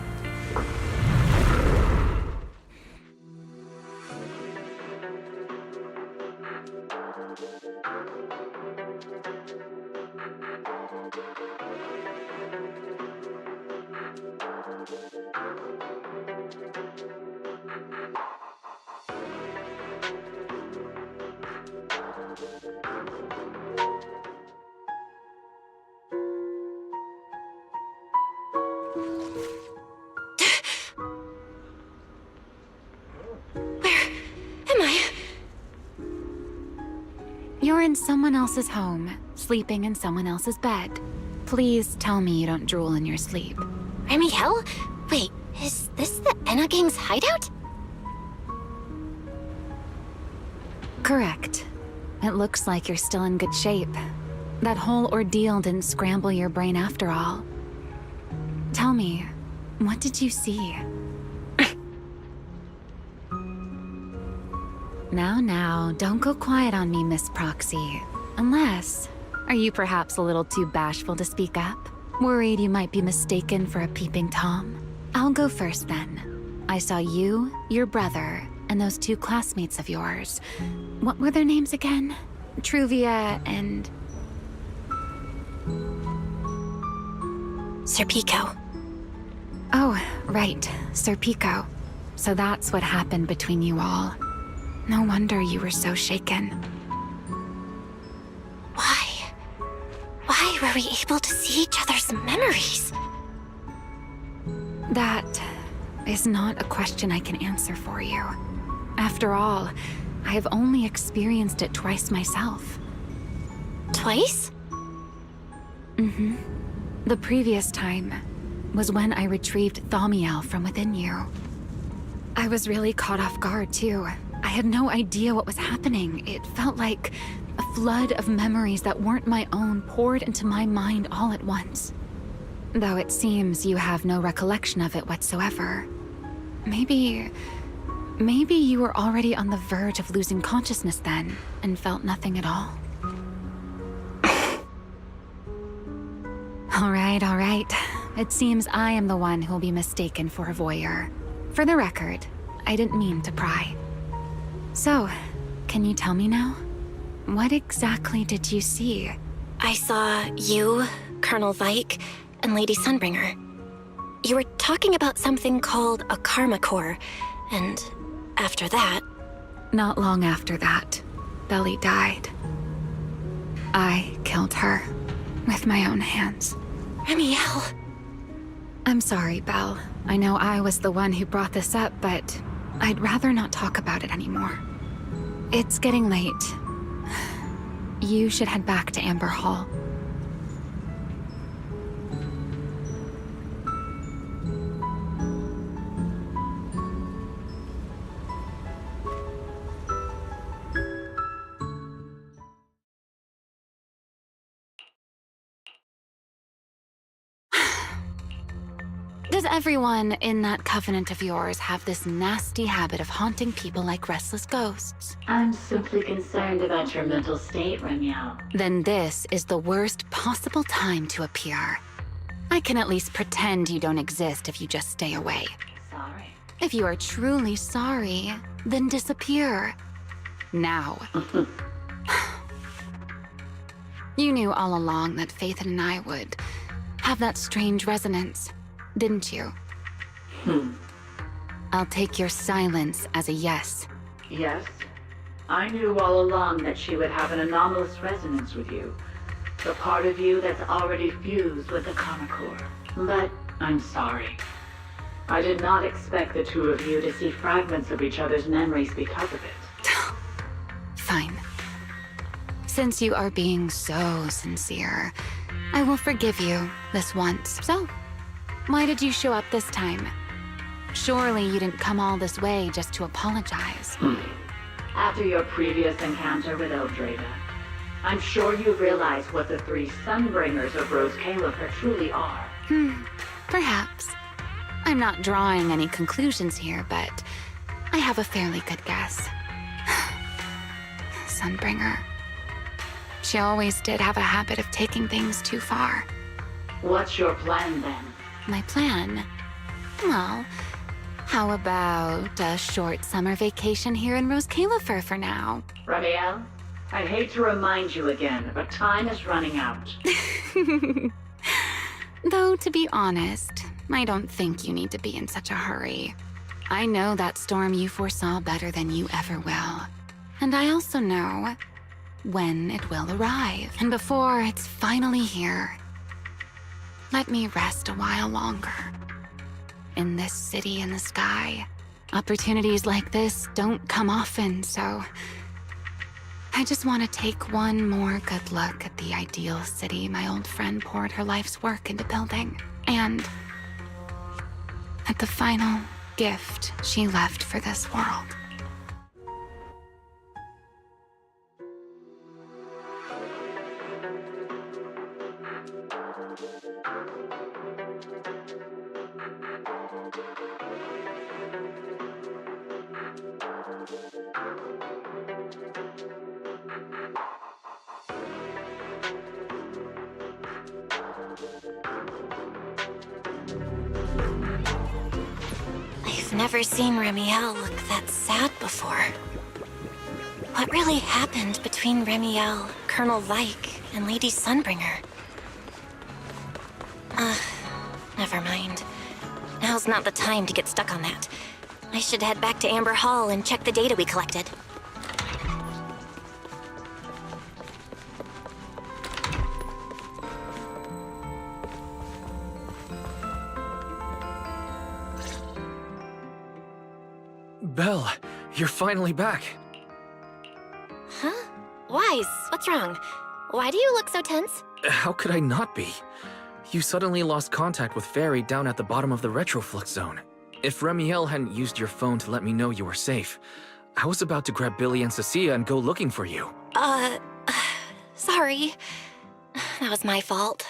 You're in someone else's home, sleeping in someone else's bed. Please tell me you don't drool in your sleep. Remielle? Wait, is this the Enna Gang's hideout? Correct. It looks like you're still in good shape. That whole ordeal didn't scramble your brain after all. Tell me, what did you see? Now, don't go quiet on me, Miss Proxy. Unless, are you perhaps a little too bashful to speak up? Worried you might be mistaken for a peeping Tom? I'll go first then. I saw you, your brother, and those 2 classmates of yours. What were their names again? Truvia and... Serpico. Oh, right, Serpico. So that's what happened between you all. No wonder you were so shaken. Why were we able to see each other's memories? That is not a question I can answer for you. After all, I have only experienced it twice myself. Twice? Mm-hmm. The previous time was when I retrieved Thaumiel from within you. I was really caught off guard, too. I had no idea what was happening. It felt like a flood of memories that weren't my own poured into my mind all at once. Though it seems you have no recollection of it whatsoever. Maybe you were already on the verge of losing consciousness then, and felt nothing at all. All right. It seems I am the one who'll be mistaken for a voyeur. For the record, I didn't mean to pry. So, can you tell me now? What exactly did you see? I saw you, Colonel Vike, and Lady Sunbringer. You were talking about something called a Karma Core, and after that... Not long after that, Belly died. I killed her, with my own hands. Remielle! I'm sorry, Belle. I know I was the one who brought this up, but I'd rather not talk about it anymore. It's getting late. You should head back to Amber Hall. does everyone in that covenant of yours have this nasty habit of haunting people like restless ghosts? I'm simply concerned about your mental state, Remielle. Then this is the worst possible time to appear. I can at least pretend you don't exist if you just stay away. Sorry. If you are truly sorry, then disappear. Now. You knew all along that Faith and I would have that strange resonance, didn't you? I'll take your silence as a yes. Yes. I knew all along that she would have an anomalous resonance with you. The part of you that's already fused with the Karma Core. But I'm sorry. I did not expect the two of you to see fragments of each other's memories because of it. Fine. Since you are being so sincere, I will forgive you this once. So, why did you show up this time? Surely you didn't come all this way just to apologize. After your previous encounter with Eldrada, I'm sure you realize what the three Sunbringers of Rose Califer truly are. Perhaps. I'm not drawing any conclusions here, but I have a fairly good guess. Sunbringer. She always did have a habit of taking things too far. What's your plan then? My plan? Well, how about a short summer vacation here in Rose Califer for now? Remielle, I hate to remind you again, but time is running out. Though, to be honest, I don't think you need to be in such a hurry. I know that storm you foresaw better than you ever will. And I also know when it will arrive. And before it's finally here, let me rest a while longer. In this city in the sky, opportunities like this don't come often, so I just want to take one more good look at the ideal city my old friend poured her life's work into building, and at the final gift she left for this world. I've never seen Remielle look that sad before. What really happened between Remielle, Colonel Like, and Lady Sunbringer? Never mind. Now's not the time to get stuck on that. I should head back to Amber Hall and check the data we collected. Belle, you're finally back. Huh? Wise, what's wrong? Why do you look so tense? How could I not be? You suddenly lost contact with Fairy down at the bottom of the retroflux zone. If Remielle hadn't used your phone to let me know you were safe, I was about to grab Billy and Cecilia and go looking for you. Sorry. That was my fault.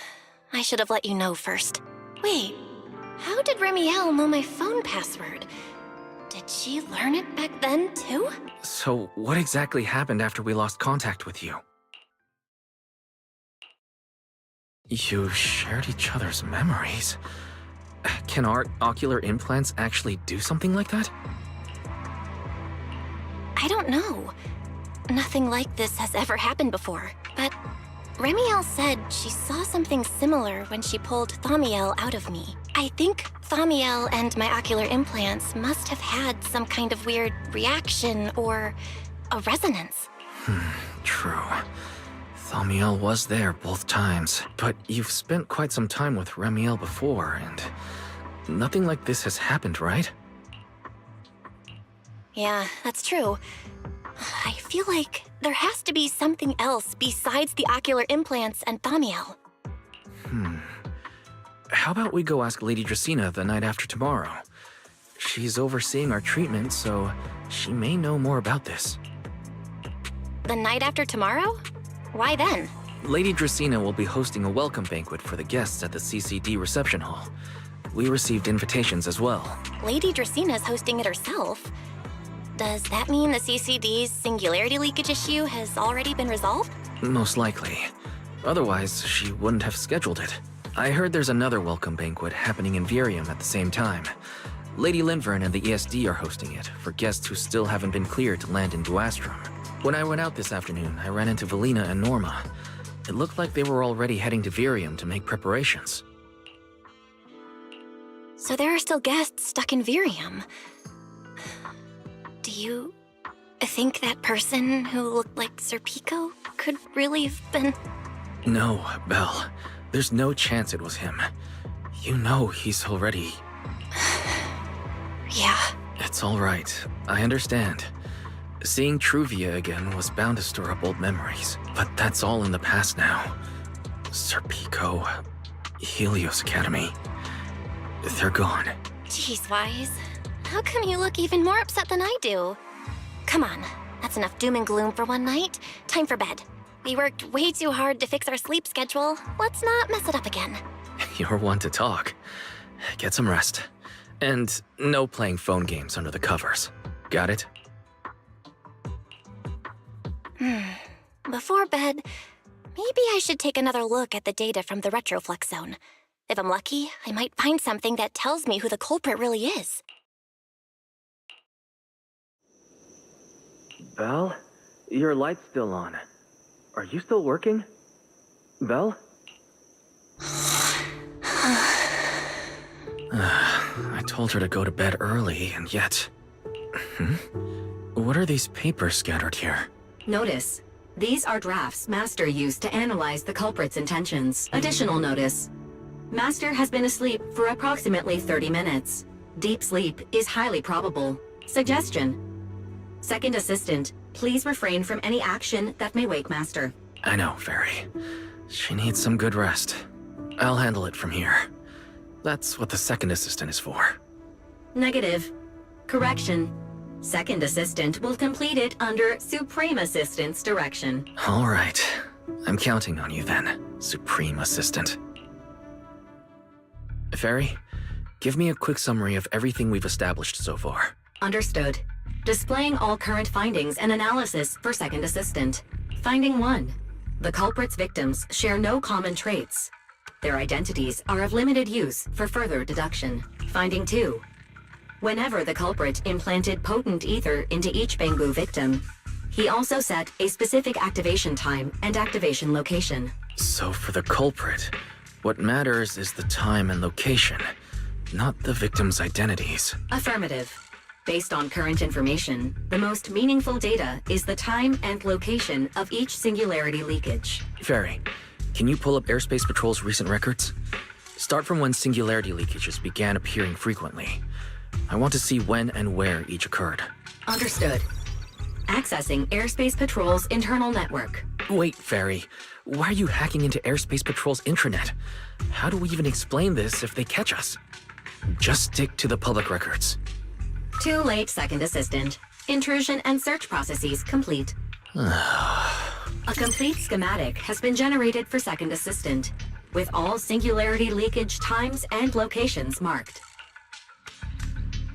I should have let you know first. Wait, how did Remielle know my phone password? Did she learn it back then, too? So, what exactly happened after we lost contact with you? You shared each other's memories. Can our ocular implants actually do something like that? I don't know. Nothing like this has ever happened before, but Remielle said she saw something similar when she pulled Thaumiel out of me. I think Thaumiel and my ocular implants must have had some kind of weird reaction or a resonance. True. Thaumiel was there both times, but you've spent quite some time with Remielle before, and nothing like this has happened, right? Yeah, that's true. I feel like there has to be something else besides the ocular implants and Thaumiel. How about we go ask Lady Dracena the night after tomorrow? She's overseeing our treatment, so she may know more about this. The night after tomorrow? Why then? Lady Dracena will be hosting a welcome banquet for the guests at the CCD reception hall. We received invitations as well. Lady Dracena's hosting it herself. Does that mean the CCD's singularity leakage issue has already been resolved? Most likely. Otherwise, she wouldn't have scheduled it. I heard there's another welcome banquet happening in Virium at the same time. Lady Linvern and the ESD are hosting it for guests who still haven't been cleared to land in Buastrom. When I went out this afternoon, I ran into Valina and Norma. It looked like they were already heading to Virium to make preparations. So there are still guests stuck in Virium. Do you think that person who looked like Sir Pico could really have been... No, Belle. There's no chance it was him. You know he's already... Yeah. It's all right. I understand. Seeing Truvia again was bound to stir up old memories, but that's all in the past now. Sir Pico, Helios Academy, they're gone. Jeez, Wise. How come you look even more upset than I do? Come on, that's enough doom and gloom for one night. Time for bed. We worked way too hard to fix our sleep schedule. Let's not mess it up again. You're one to talk. Get some rest. And no playing phone games under the covers. Got it? Before bed, maybe I should take another look at the data from the Retroflux zone. If I'm lucky, I might find something that tells me who the culprit really is. Belle? Your light's still on. Are you still working? Belle? I told her to go to bed early, and yet... What are these papers scattered here? Notice. These are drafts Master used to analyze the culprit's intentions. Additional notice. Master has been asleep for approximately 30 minutes. Deep sleep is highly probable. Suggestion. Second Assistant, please refrain from any action that may wake Master. I know, Fairy. She needs some good rest. I'll handle it from here. That's what the Second Assistant is for. Negative. Correction. Second Assistant will complete it under Supreme Assistant's direction. All right. I'm counting on you then, Supreme Assistant. Fairy, give me a quick summary of everything we've established so far. Understood. Displaying all current findings and analysis for Second Assistant. Finding 1. The culprit's victims share no common traits. Their identities are of limited use for further deduction. Finding 2. Whenever the culprit implanted potent ether into each Bangbu victim, he also set a specific activation time and activation location. So for the culprit, what matters is the time and location, not the victims' identities. Affirmative. Based on current information, the most meaningful data is the time and location of each singularity leakage. Fairy, can you pull up Airspace Patrol's recent records? Start from when singularity leakages began appearing frequently. I want to see when and where each occurred. Understood. Accessing Airspace Patrol's internal network. Wait, Fairy. Why are you hacking into Airspace Patrol's intranet? How do we even explain this if they catch us? Just stick to the public records. Too late, Second Assistant. Intrusion and search processes complete. A complete schematic has been generated for Second Assistant, with all singularity leakage times and locations marked.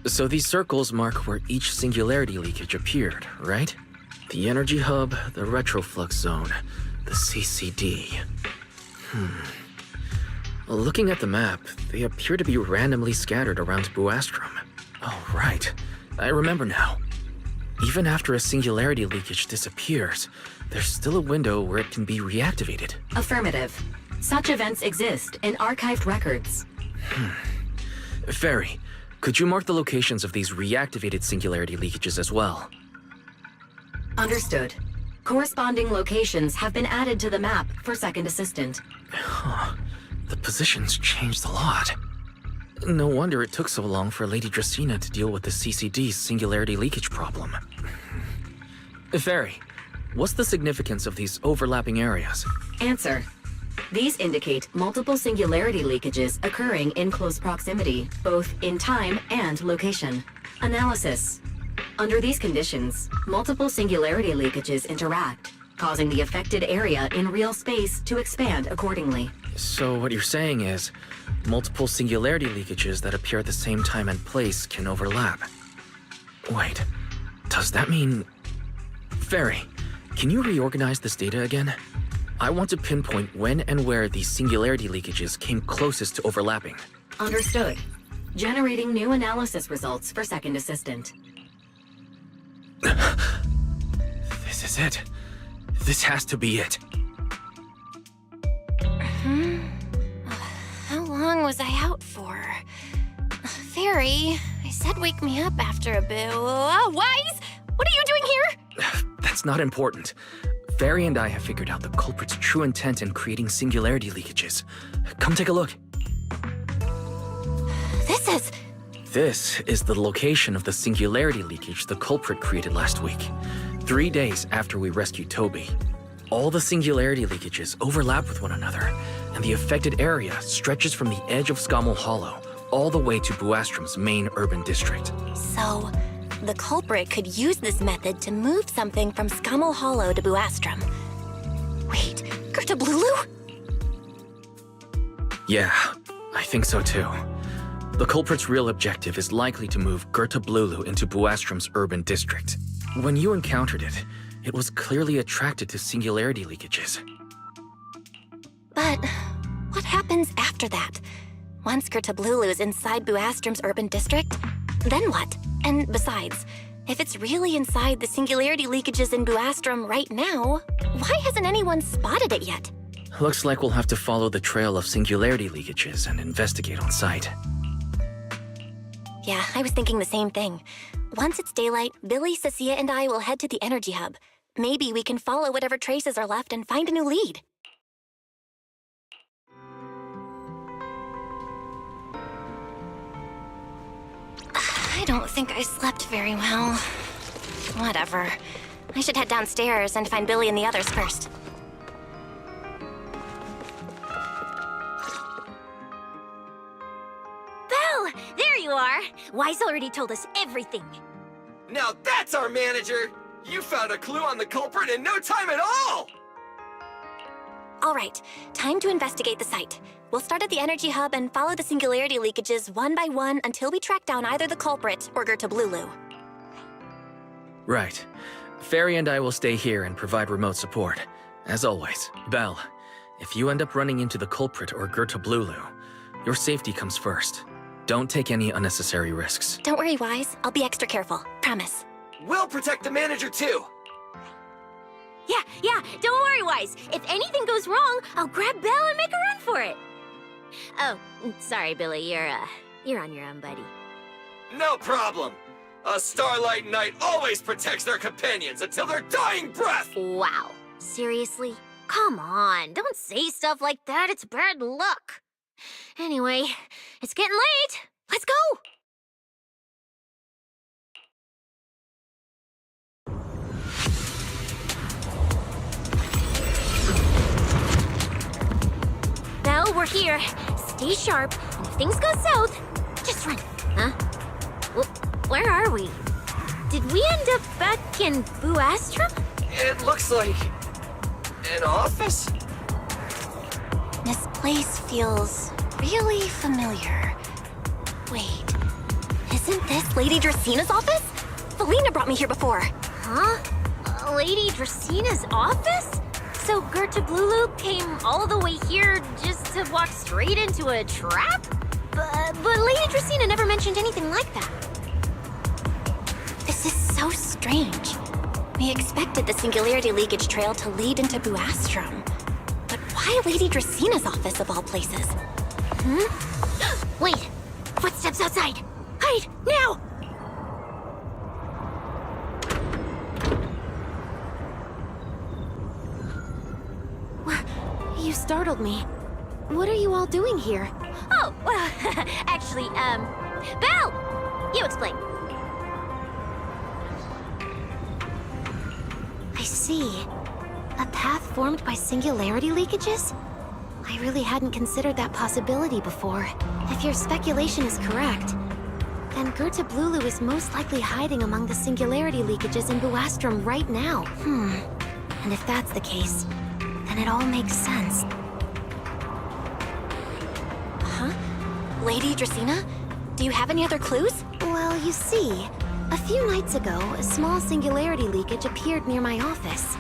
So these circles mark where each singularity leakage appeared, right? The energy hub, the retroflux zone, the CCD. Looking at the map, they appear to be randomly scattered around Buastrom. Oh, right. I remember now. Even after a singularity leakage disappears, there's still a window where it can be reactivated. Affirmative. Such events exist in archived records. Fairy, could you mark the locations of these reactivated singularity leakages as well? Understood. Corresponding locations have been added to the map for Second Assistant. The positions changed a lot. No wonder it took so long for Lady Dracena to deal with the CCD's singularity leakage problem. Fairy, what's the significance of these overlapping areas? Answer. These indicate multiple singularity leakages occurring in close proximity, both in time and location. Analysis. Under these conditions, multiple singularity leakages interact, causing the affected area in real space to expand accordingly. So what you're saying is, multiple singularity leakages that appear at the same time and place can overlap. Wait, does that mean... Fairy, can you reorganize this data again? I want to pinpoint when and where these singularity leakages came closest to overlapping. Understood. Generating new analysis results for Second Assistant. This is it. This has to be it. How long was I out for? Fairy, I said wake me up after a bit. Wise? What are you doing here? That's not important. Fairy and I have figured out the culprit's true intent in creating singularity leakages. Come take a look. This is the location of the singularity leakage the culprit created last week, 3 days after we rescued Toby. All the singularity leakages overlap with one another, and the affected area stretches from the edge of Scommel Hollow all the way to Buastrom's main urban district. So, the culprit could use this method to move something from Scommel Hollow to Buastrom. Wait, Gertablulu? Yeah, I think so too. The culprit's real objective is likely to move Gertablulu into Buastrom's urban district. When you encountered it, it was clearly attracted to singularity leakages. But what happens after that? Once Gertablulu is inside Buastrom's urban district, then what? And besides, if it's really inside the singularity leakages in Buastrom right now, why hasn't anyone spotted it yet? Looks like we'll have to follow the trail of singularity leakages and investigate on site. Yeah, I was thinking the same thing. Once it's daylight, Billy, Cecilia, and I will head to the energy hub. Maybe we can follow whatever traces are left and find a new lead. I don't think I slept very well. Whatever. I should head downstairs and find Billy and the others first. Belle! There you are! Wise already told us everything. Now that's our manager! You found a clue on the culprit in no time at all! All right, time to investigate the site. We'll start at the energy hub and follow the singularity leakages one by one until we track down either the culprit or Gertablulu. Right. Fairy and I will stay here and provide remote support. As always, Belle, if you end up running into the culprit or Gertablulu, your safety comes first. Don't take any unnecessary risks. Don't worry, Wise. I'll be extra careful. Promise. We'll protect the manager too! Yeah, don't worry, Wise. If anything goes wrong, I'll grab Belle and make a run for it. Oh, sorry, Billy. You're on your own, buddy. No problem. A Starlight Knight always protects their companions until their dying breath! Wow. Seriously? Come on, don't say stuff like that. It's bad luck. Anyway, it's getting late. Let's go! Belle, we're here. Stay sharp, and if things go south, just run. Huh? Where are we? Did we end up back in Buastrom? It looks like... an office? This place feels really familiar. Wait, isn't this Lady Dracina's office? Felina brought me here before. Huh? Lady Dracina's office? So Gertablulu came all the way here just to walk straight into a trap? But Lady Dracina never mentioned anything like that. This is so strange. We expected the singularity leakage trail to lead into Buastrom. But why Lady Dracina's office of all places? Wait! Footsteps outside! Hide! Now! You startled me. What are you all doing here? Oh, well, actually, Belle! You explain. I see. A path formed by singularity leakages? I really hadn't considered that possibility before. If your speculation is correct, then Gertablulu is most likely hiding among the singularity leakages in Buastrom right now. And if that's the case, then it all makes sense. Lady Dracaena, do you have any other clues? Well, you see, a few nights ago, a small singularity leakage appeared near my office.